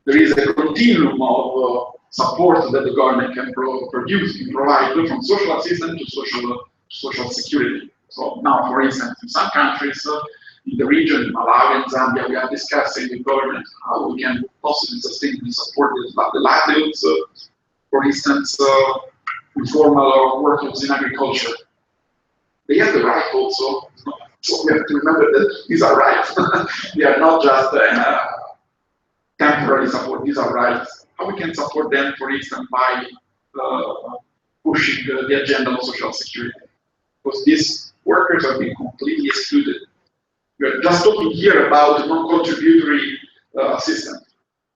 There is a continuum of support that the government can produce and provide, from social assistance to social security. So now, for instance, in some countries in the region, Malawi and Zambia, we are discussing with government how we can possibly sustainably support the livelihoods, for instance, informal workers in agriculture. They have the right also. So we have to remember that these are rights. They are not just temporary support. These are rights. How we can support them, for instance, by pushing the agenda of social security. Because these workers have been completely excluded. We're just talking here about non-contributory assistance,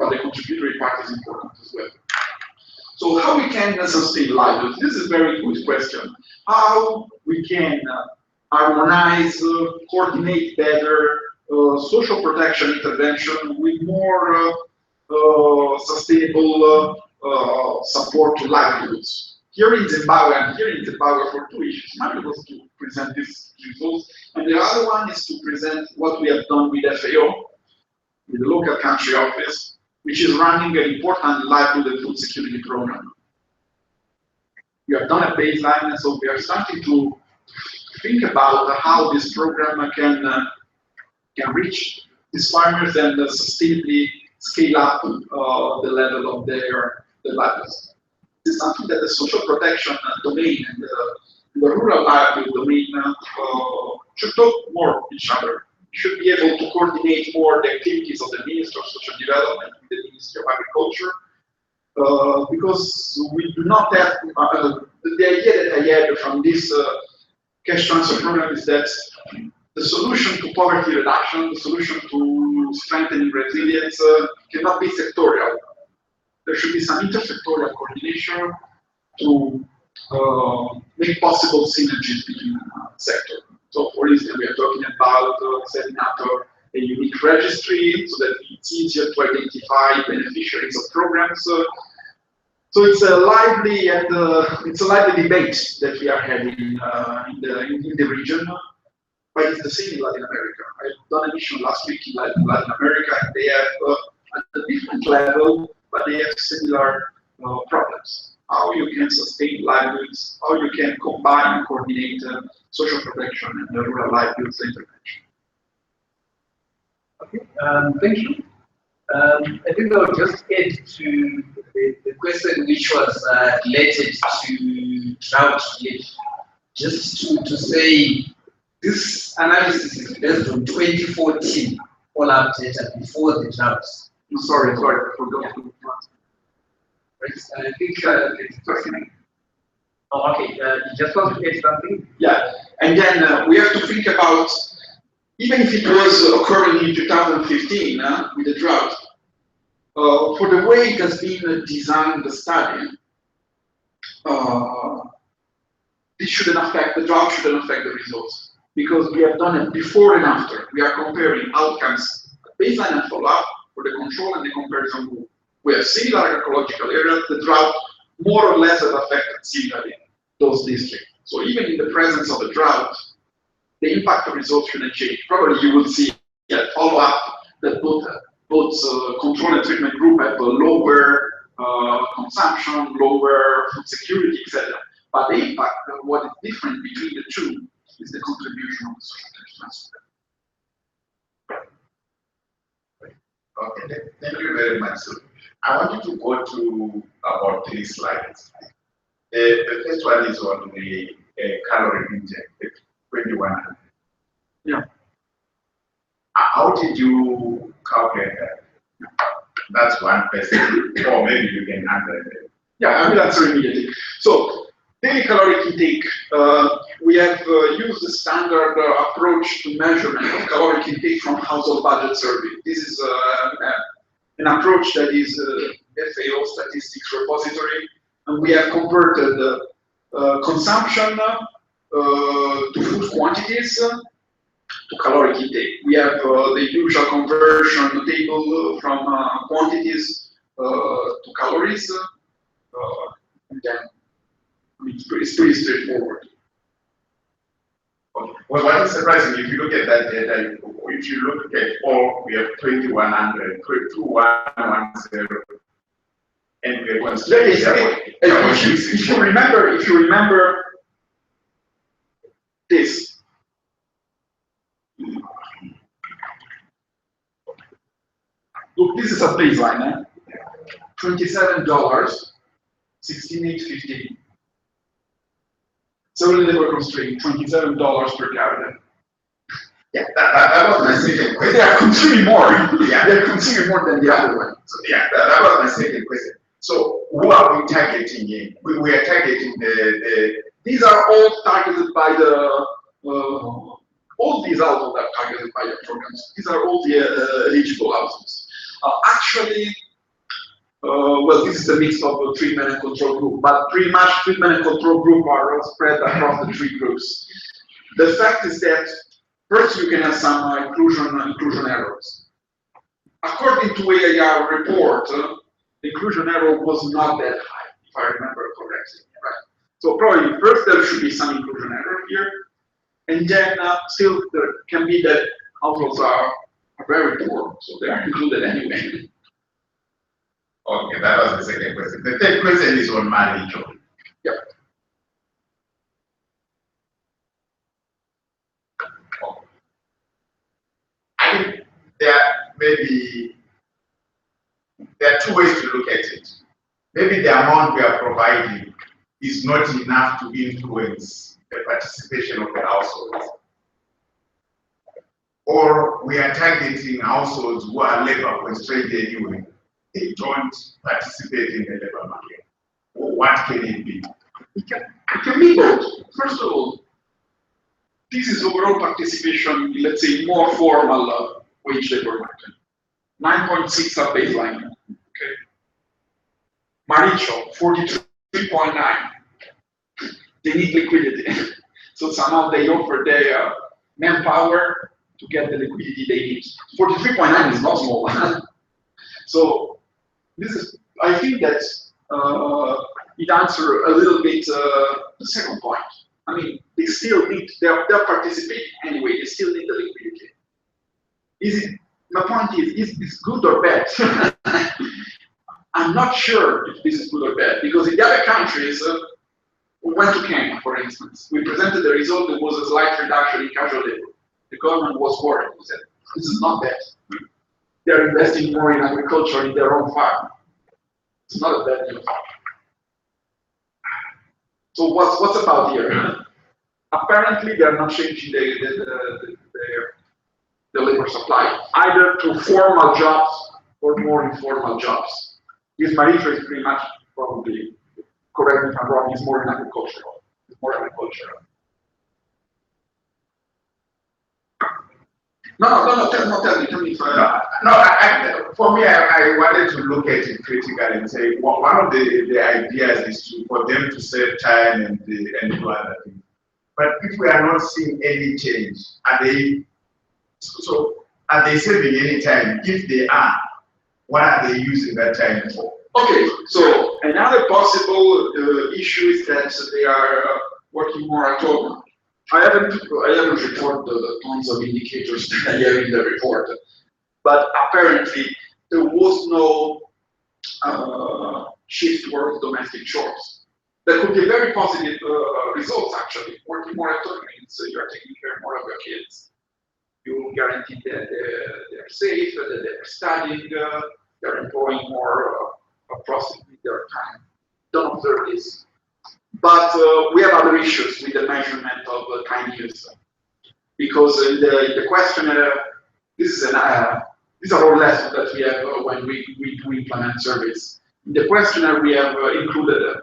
but the contributory part is important as well. So how we can sustain livelihoods? This is a very good question. How we can harmonize, coordinate better social protection intervention with more sustainable support to livelihoods. Here in Zimbabwe, I'm here in Zimbabwe for two issues. One was to present these results, and the other one is to present what we have done with FAO, with the local country office, which is running an important livelihood and food security program. We have done a baseline, and so we are starting to think about how this program can reach these farmers and sustainably scale up the level of their livelihoods. This is something that the social protection domain and the rural livelihood domain should talk more with each other. Should be able to coordinate more the activities of the Ministry of Social Development with the Ministry of Agriculture, because we do not have the idea that I had from this cash transfer program is that the solution to poverty reduction, the solution to strengthening resilience cannot be sectorial. There should be some intersectorial coordination to make possible synergies between sectors. So, for instance, we are talking about setting up a unique registry so that it's easier to identify beneficiaries of programs. So it's a lively and it's a lively debate that we are having in the region. But it's the same in Latin America. I've done a mission last week in Latin America, and they have at a different level, but they have similar problems. How you can sustain livelihoods, how you can combine and coordinate social protection and rural livelihoods intervention. Okay, thank you. I think I'll just add to the question which was related to drought relief. Just to say, this analysis is based on 2014 all-up data before the droughts. Sorry, I forgot to I think it's fascinating. Oh, okay, you just want to add something? Yeah, and then we have to think about, even if it was occurring in 2015 with the drought, for the way it has been designed, the study, this shouldn't affect, the drought shouldn't affect the results. Because we have done it before and after. We are comparing outcomes, baseline and follow-up for the control and the comparison group. We have similar ecological areas. The drought more or less has affected similarly those districts. So even in the presence of a drought, the impact of results shouldn't change. Probably you will see at follow-up that both control and treatment group have a lower consumption, lower food security, etc. But the impact of what is different between the two is the contribution of the social transfer. Okay, thank you very much. So I want you to go to about 3 slides. The first one is on the calorie intake, 2100. Yeah. How did you calculate that? That's one question, or maybe you can answer it. Yeah, I will answer immediately. So, daily caloric intake, we have used the standard approach to measurement of caloric intake from household budget survey. This is an approach that is FAO statistics repository, and we have converted consumption to food quantities to caloric intake. We have the usual conversion table from quantities to calories, and then it's pretty straightforward. Well, what is surprising, if you look at that data, if you look at all, we have 2100, 2110, and we have if you remember this. Look, this is a baseline, $27, 16,850. Several labor constraint, $27 per capita. Yeah, that was my second question. They are consuming more. Yeah. They're consuming more than the other one. So yeah, that was my second question. So who are we targeting in? We are targeting These are all targeted by the, all these households are targeted by the programs. These are all the eligible households. Actually, well, this is a mix of a treatment and control group, but pretty much treatment and control group are spread across the three groups. The fact is that first you can have some inclusion errors. According to AIR report, the inclusion error was not that high, if I remember correctly, right? So probably first there should be some inclusion error here, and then still there can be that households are very poor, so they are included anyway. Okay, that was the second question. The third question is on marriage. Yep. I think there are two ways to look at it. Maybe the amount we are providing is not enough to influence the participation of the households. Or we are targeting households who are labor constrained anyway. They don't participate in the labor market. What can it be? It can be both. First of all, this is overall participation in, let's say, more formal wage labor market. 9.6 at baseline. Okay. Maricho, 43.9. They need liquidity. So somehow they offer their manpower to get the liquidity they need. 43.9 is not small. So this is, I think that it answers a little bit the second point. I mean, they still need, they're participating anyway, they still need the liquidity. My point is this good or bad? I'm not sure if this is good or bad, because in the other countries, we went to Kenya, for instance. We presented the result, there was a slight reduction in casual labor. The government was worried. We said, this is not bad. They're investing more in agriculture in their own farm. It's not a bad news. So what's about here? Apparently, they're not changing the labor supply, either to formal jobs or more informal jobs. This Maritra is pretty much, probably, correct me if I'm wrong, is more in agricultural. It's more agricultural. No, tell me. For me, I wanted to look at it critically and say, well, one of the ideas is for them to save time and do other things. But if we are not seeing any change, are they saving any time? If they are, what are they using that time for? Okay, so another possible issue is that they are working more at home. I haven't reported the tons of indicators that I have in the report, but apparently there was no shift towards domestic chores. That could be very positive results actually. Working more at home means you are taking care more of your kids. You guarantee that they're safe, that they're studying, they're employing more approximately their time. Don't observe this. But we have other issues with the measurement of time use. Because in the questionnaire, these are all lessons that we have when we implement surveys. In the questionnaire, we have included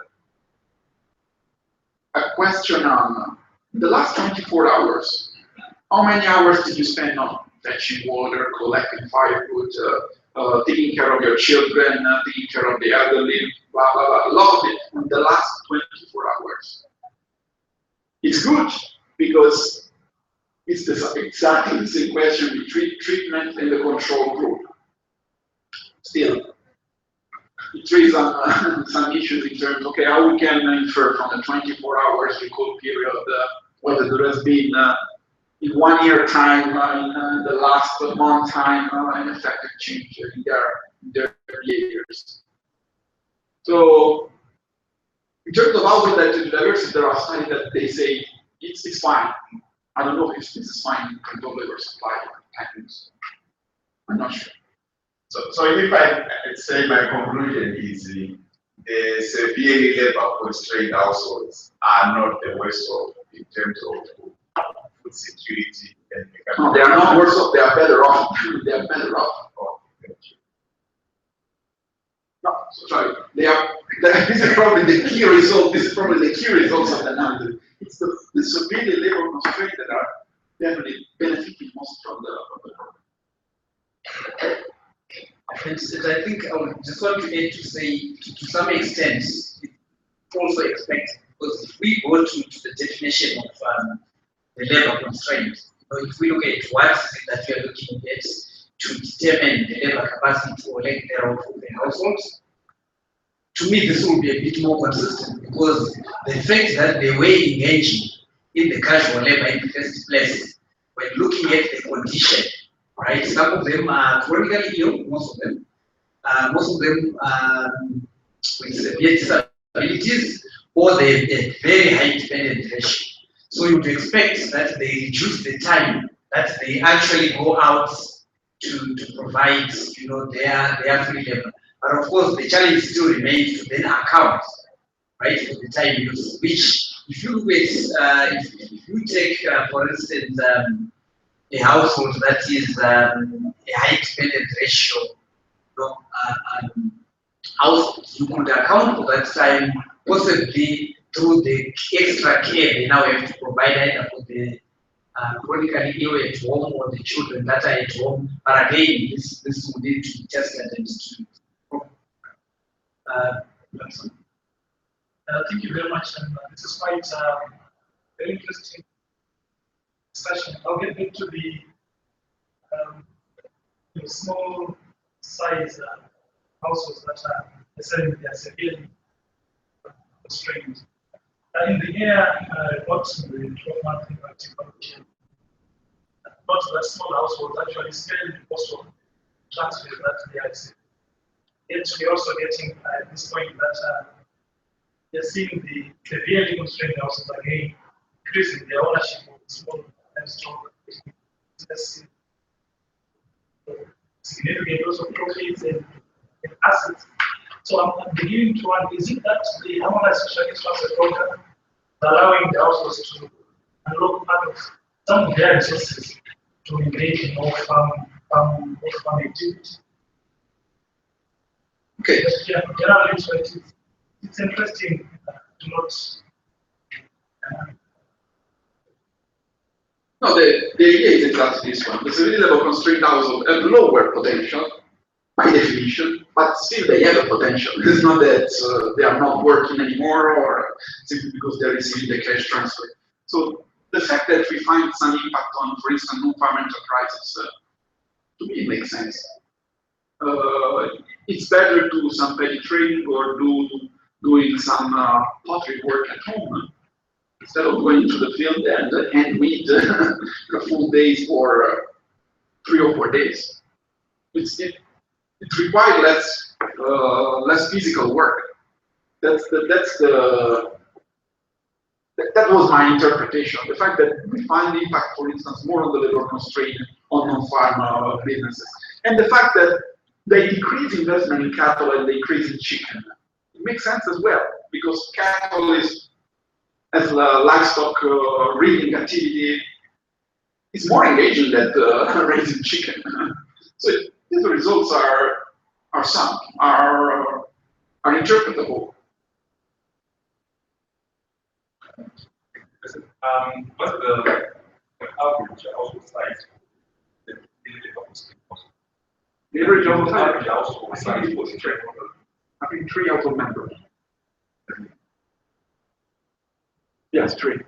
a question on the last 24 hours. How many hours did you spend on fetching water, collecting firewood, taking care of your children, taking care of the elderly, blah, blah, blah, a lot of it in the last 24 hours. It's good because it's exactly the same question between treatment and the control group. Still, it raises some issues in terms of, okay, how we can infer from the 24 hours recall period whether there has been in 1 year time, in the last month time, an effective change in their behaviors. So, in terms of output diversity, there are studies that they say it's fine. I don't know if this is fine in terms of labor supply patterns. I'm not sure. So if I say my conclusion is the severely labor constrained households are not the worst off in terms of food security and No, they are not worse off, they are better off. They are better off. No, sorry. This is probably the key result. This is probably the key results of the analysis. It's the severely labor constraints that are definitely benefiting most from the program. I think I would just want to add to say, to some extent, it's also expected, because if we go to the definition of the labor constraint, if we look at what is it that we are looking at to determine the labor capacity or lack thereof of the households, to me this will be a bit more consistent, because the fact that they were engaging in the casual labor in the first place, when looking at the condition, right? Some of them are chronically ill, most of them with severe disabilities, or they have a very high dependent ratio. So you would expect that they reduce the time that they actually go out to provide, their free labor. But of course, the challenge still remains to then account, right, for the time use. Which, if you look at, if you take, for instance, a household that is a high dependent ratio, household, you could account for that time possibly through the extra care they now have to provide either for the chronically ill at home or the children that are at home. But again, this will need to be tested and distributed. Thank you very much, and this is quite very interesting discussion. I'll get back to the small size households that are necessarily severely constrained. In the year report, the 12-month impact evaluation, not that small households actually spend most of transfers that they are receiving. Yet we're also getting at this point that they're seeing the severely constrained households again increasing their ownership of small and strong businesses, significant loss of profits and assets. So I'm beginning to wonder, is it that the Harmonized Social Transfer Program is allowing the households to unlock part of some of their resources to engage in more farm activity? Okay. Generally, it's interesting to note. No, the idea is exactly this one. The severely labor constrained household have lower potential by definition, but still they have a potential. It's not that they are not working anymore or simply because they're receiving the cash transfer. So the fact that we find some impact on, for instance, non-farm enterprises, to me makes sense. It's better to do some petty training or doing some pottery work at home instead of going to the field and hand weed a full days for 3 or 4 days. It requires less physical work. That was my interpretation. The fact that we find impact, for instance, more on the labor constraint on non-farm businesses, and the fact that they decrease investment in cattle and they increase in chicken. It makes sense as well, because cattle is, as a livestock breeding activity, is more engaging than raising chicken. So these results are sound, are interpretable. What's the average household size? The average Average household household size size was 3. I think 3 household members. Yes, 3.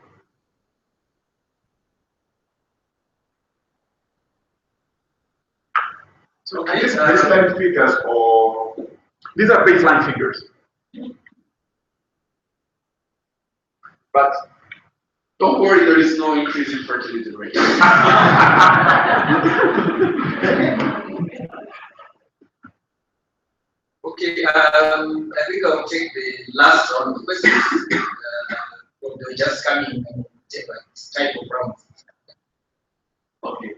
So okay, baseline figures or these are baseline figures. But don't worry, there is no increase in fertility rate. Okay, I think I'll take the last round of questions. They're just coming in type of round. Okay,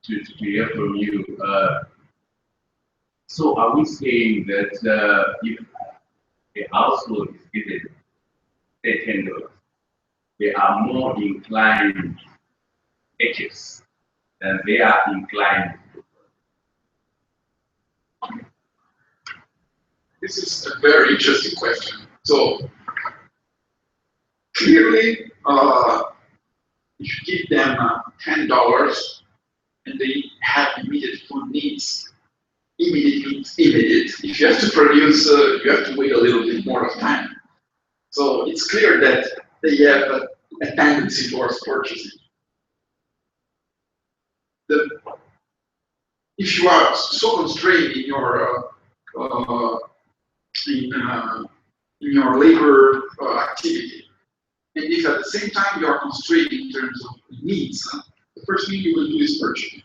to hear from you, So are we saying that if a household is given say $10, they are more inclined edges than they are inclined? This is a very interesting question. So clearly, if you give them $10 and they have immediate food needs, immediate. If you have to produce, you have to wait a little bit more of time. So it's clear that they have a tendency towards purchasing. If you are so constrained in your in your labor activity, and if at the same time you are constrained in terms of needs, the first thing you will do is purchase.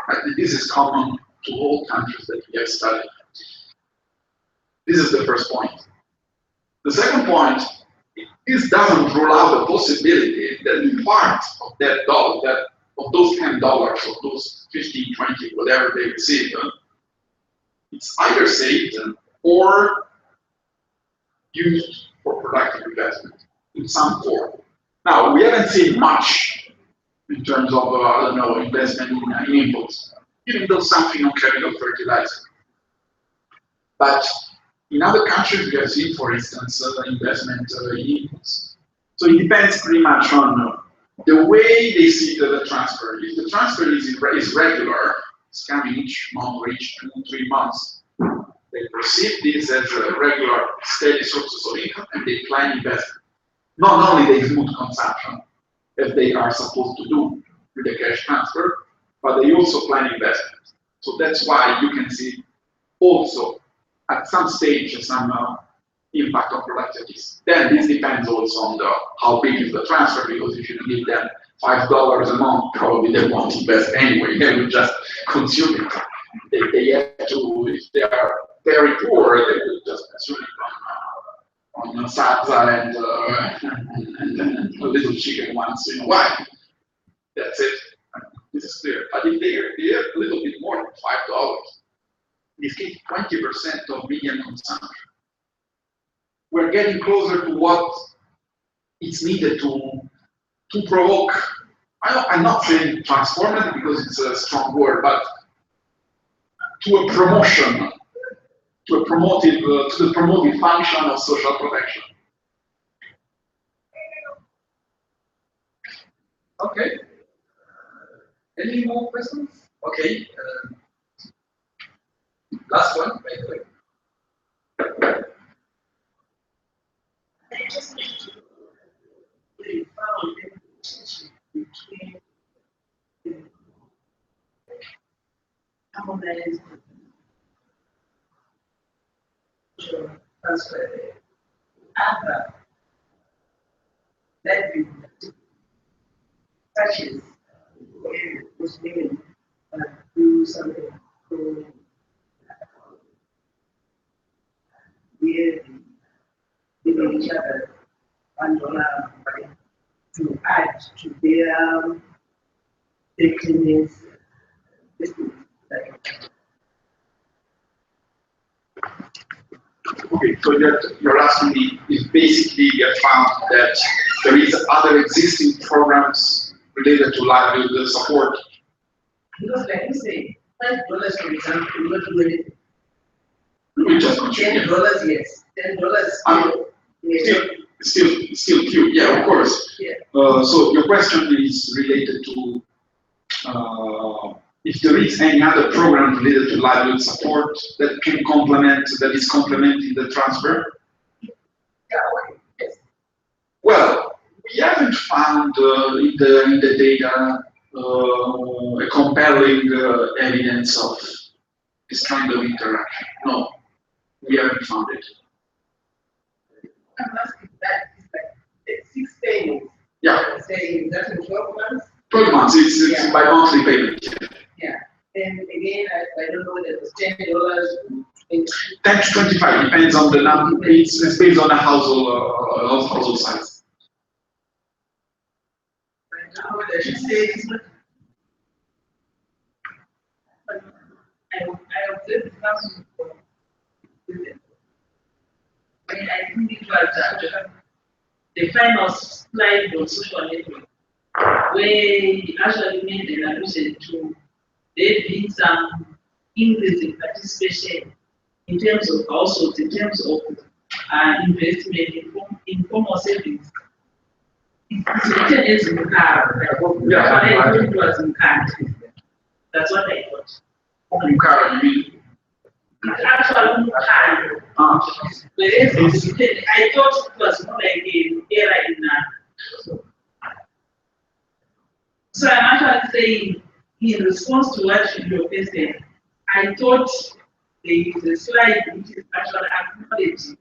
Right? And this is common to all countries that we have studied. This is the first point. The second point, this doesn't rule out the possibility that in part of that dollar, of those $10, of those 15, 20, whatever they receive, it's either saved or used for productive investment in some form. Now, we haven't seen much in terms of, I don't know, investment in inputs, even though something on chemical fertilizer. But in other countries, we have seen, for instance, investment in inputs. So it depends pretty much on the way they see the transfer. If the transfer is regular, it's coming each month or each 2 or 3 months, they perceive this as a regular, steady sources of income, and they plan investment. Not only they smooth consumption, as they are supposed to do with the cash transfer, but they also plan investment. So that's why you can see also at some stage some impact on productivity. Then this depends also on how big is the transfer, because if you give them $5 a month, probably they won't invest anyway. They will just consume it. They have to, if they are very poor, they will just consume it on salsa and a little chicken once in a while. That's it. This is clear. But if they have a little bit more than $5, in this case, 20% of median consumption, we're getting closer to what is needed to provoke. I'm not saying transformative because it's a strong word, but to a promotion, to the promotive function of social protection. Okay. Any more questions? Okay. Last one, by the way. I just need to really found a relationship between the harmonized transfer other livelihood, such as Muslim do something to where giving each other $1 to add to their cleanliness. Okay, so you're asking me if basically you have found that there is other existing programs related to livelihood support. Because like you say, $5 for example, you not do anything. We just contribute. $10, yes. $10 Still few, yeah, of course. Yeah. So your question is related to if there is any other program related to livelihood support that is complementing the transfer. Yeah, yes. Well, we haven't found in the data a compelling evidence of this kind of interaction. No, we haven't found it. I'm asking that. It's like 6 payments. Yeah. Saying that's in 12 months. 12 months. It's by monthly payment. Yeah. Then again, I don't know whether it was $10. 10 to 25 depends on the number. It's based on the household size. I don't know whether she says. observed the council for I think it was the final slide on social network where he actually made an allusion to there being some increase in participation in terms of households, in terms of investment in formal savings. It's written as Mukara. Yeah, I thought it was Mukara. That's what I thought. Mukara, you mean? Actually, Mukara. Whereas I thought it was more like an error in that. So I'm actually saying, in response to what you said, I thought there is a slide which is actually acknowledging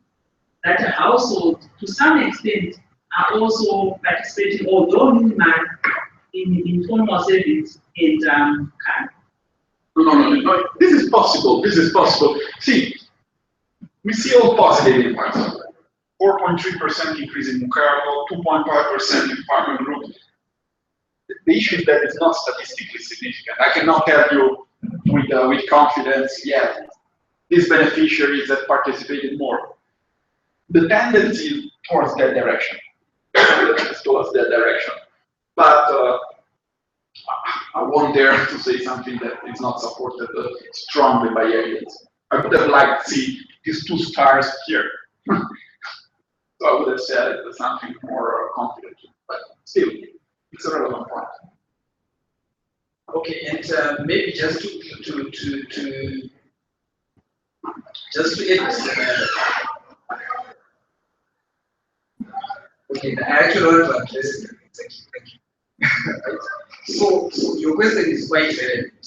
that a household, to some extent, are also participating, although minimal, in informal savings and can. No. This is possible. This is possible. See, we see all positive impacts. 4.3% increase in Mukaramo, 2.5% in farmer group. The issue is that it's not statistically significant. I cannot tell you with confidence, yeah, these beneficiaries that participated more. The tendency is towards that direction. But I won't dare to say something that is not supported strongly by evidence. I would have liked to see these 2 stars here. So I would have said something more confident. But still, it's a relevant point. Okay, and maybe just to add. Okay, I actually want to address it. Thank you. Right. So your question is quite relevant.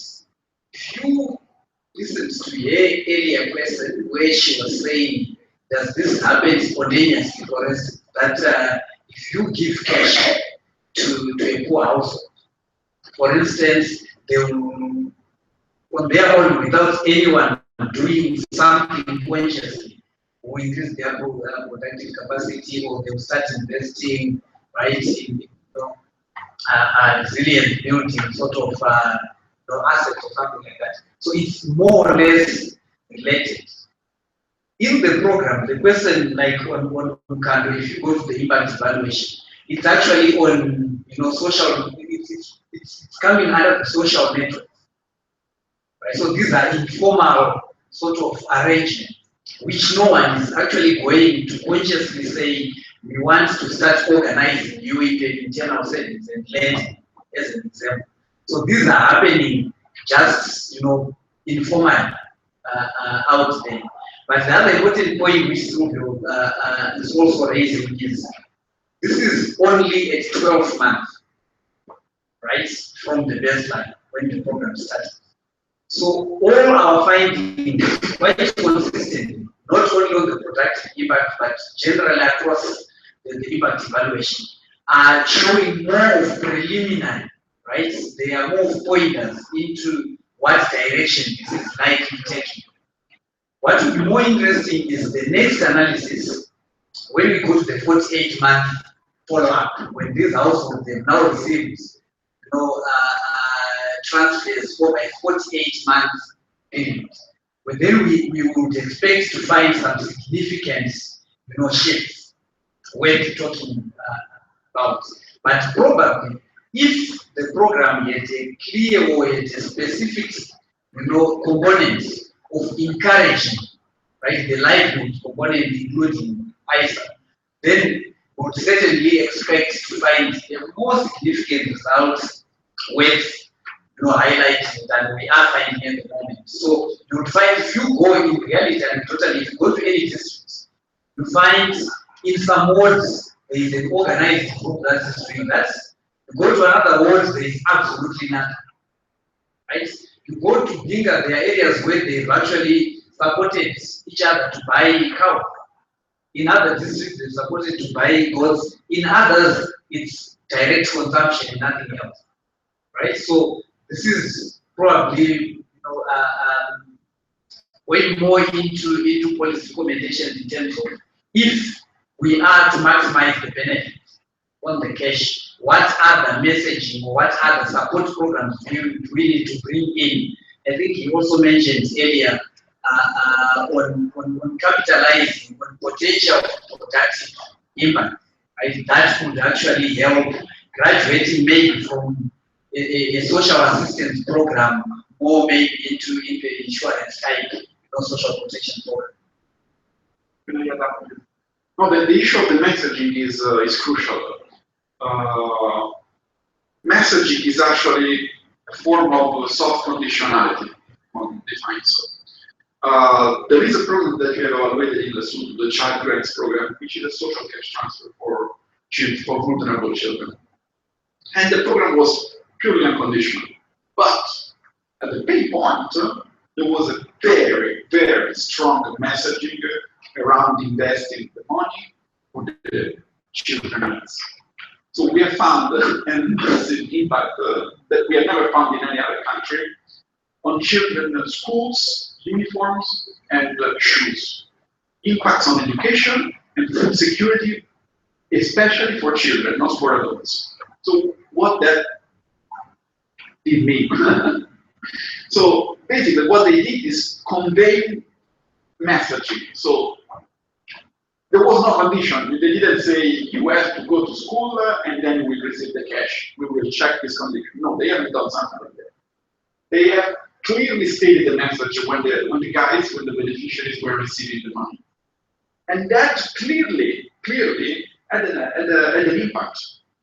If you listened to her earlier question where she was saying, does this happen spontaneously, for instance, that if you give cash to a poor household, for instance, they will, on their own, without anyone doing something consciously, will increase their productive capacity, or they will start investing, right, in resilient building sort of assets or something like that. So it's more or less related. In the program, the question like on Kando, if you go to the impact evaluation, it's actually on social. It's coming under the social network, right? So these are informal sort of arrangements, which no one is actually going to consciously say we want to start organizing UEP internal savings and lending, as an example. So these are happening just informal out there. But the other important point which Silvio is also raising is this is only at 12 months, right, from the baseline when the program started. So all our findings quite consistent, not only on the productive impact, but generally across the impact evaluation, are showing more of preliminary, right? They are more of pointers into what direction this is likely taking. What will be more interesting is the next analysis when we go to the 48-month follow-up, when these households have now received transfers for a 48-month period. But then we would expect to find some significant shifts worth talking about. But probably if the program had a clear or had a specific component of encouraging, right, the livelihood component including ISA, then we would certainly expect to find a more significant results with highlighting than we are finding at the moment. So you would find if you go in reality and totally, if you go to any districts, you find in some wards there is an organized group that is doing that. You go to another ward, there is absolutely nothing. Right? You go to Ginga, there are areas where they've actually supported each other to buy cow. In other districts, they've supported to buy goats. In others, it's direct consumption, nothing else. Right? So this is probably way more into policy recommendations in terms of if we are to maximize the benefits on the cash, what other messaging or what other support programs do we need to bring in I think he also mentioned earlier on capitalizing on potential productive impact, right? That would actually help graduating maybe from a social assistance program or maybe into the insurance type, social protection program. No, the issue of the messaging is crucial. Messaging is actually a form of soft conditionality, defined so. There is a program that we have evaluated in the Child Grants Program, which is a social cash transfer for children, for vulnerable children. And the program was purely unconditional. But at the pay point, there was a very, very strong messaging around investing the money for the children's. So we have found an impressive impact that we have never found in any other country on children's schools, uniforms, and shoes. Impacts on education and food security, especially for children, not for adults. So what that did mean? So basically what they did is convey messaging. So there was no condition. They didn't say you have to go to school and then we will receive the cash. We will check this condition. No, they haven't done something like that. They have clearly stated the message when the beneficiaries were receiving the money. And that clearly had an impact,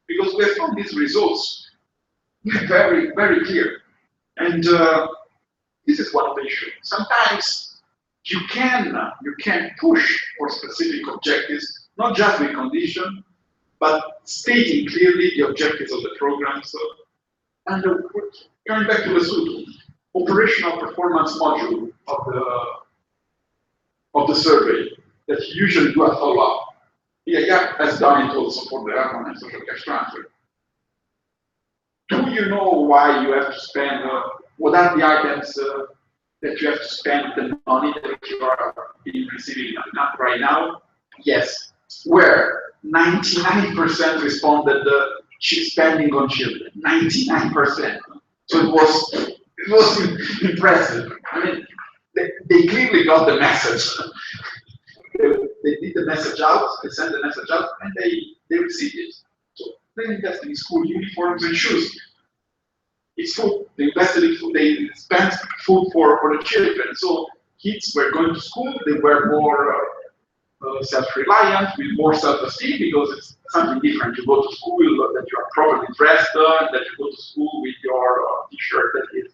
because we have found these results very, very clear. And this is one of the issues. Sometimes you can push for specific objectives, not just with condition, but stating clearly the objectives of the program. So, and going back to the operational performance module of the survey that usually do a follow-up. Yeah, has done it also for the Harmonized social cash transfer. Do you know why you have to spend? What are the items that you have to spend the money that you are receiving not right now? Yes. Where 99% responded she's spending on children. 99%. So it was impressive. I mean, they clearly got the message. They did the message out, they sent the message out, and they received it. So they invested in school uniforms and shoes. It's food. They invested in food. They spent food for the children. So kids were going to school. They were more self-reliant, with more self-esteem, because it's something different. You go to school that you are properly dressed, that you go to school with your t-shirt that is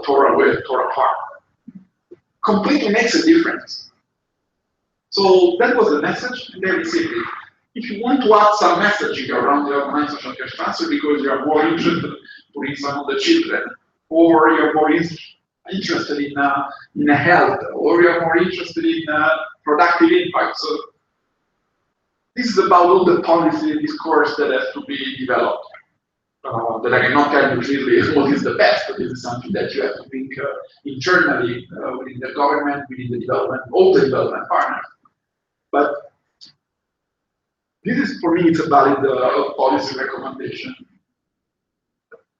torn apart. Completely makes a difference. So that was the message, and they received it. If you want to add some messaging around the Harmonized social cash transfer because you are more interested in some of the children, or you're more interested in health, or you're more interested in productive impact. So this is about all the policy and discourse that has to be developed. That I cannot tell you clearly what is the best, but this is something that you have to think internally within the government, within the development, all the development partners. But this is, for me, it's a valid policy recommendation.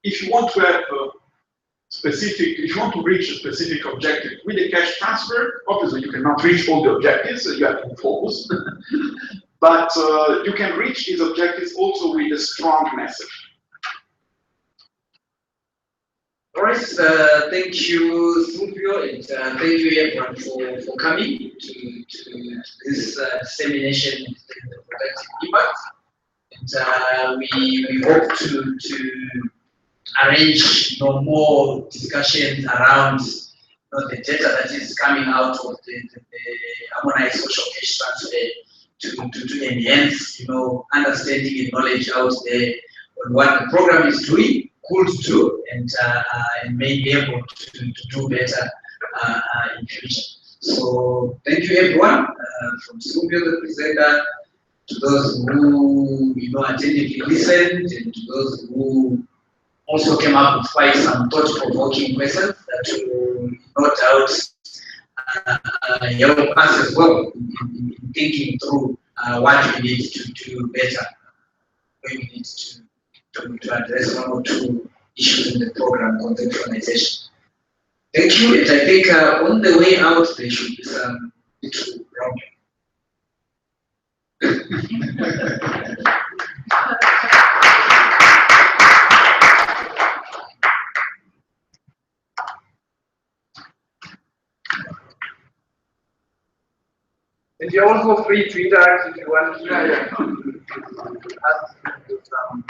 If you want to have if you want to reach a specific objective with a cash transfer, obviously you cannot reach all the objectives, so you have to focus. But you can reach these objectives also with a strong message. All right, thank you, Silvio, and thank you everyone for coming to this dissemination of the productive impact. And we hope to arrange more discussions around the data that is coming out of the Harmonized social cash transfer to enhance understanding and knowledge out there on what the program is doing, could do, and may be able to do better in future. So thank you everyone, from Silvio the presenter, to those who attentively listened, and to those who also came up with quite some thought-provoking questions that will no doubt help us as well in thinking through what we need to do better, when we need to address one or two issues in the program contextualization. Thank you. And I think on the way out, there should be some little rounding. And you're also free to interact if you want to. Yeah, yeah. Ask some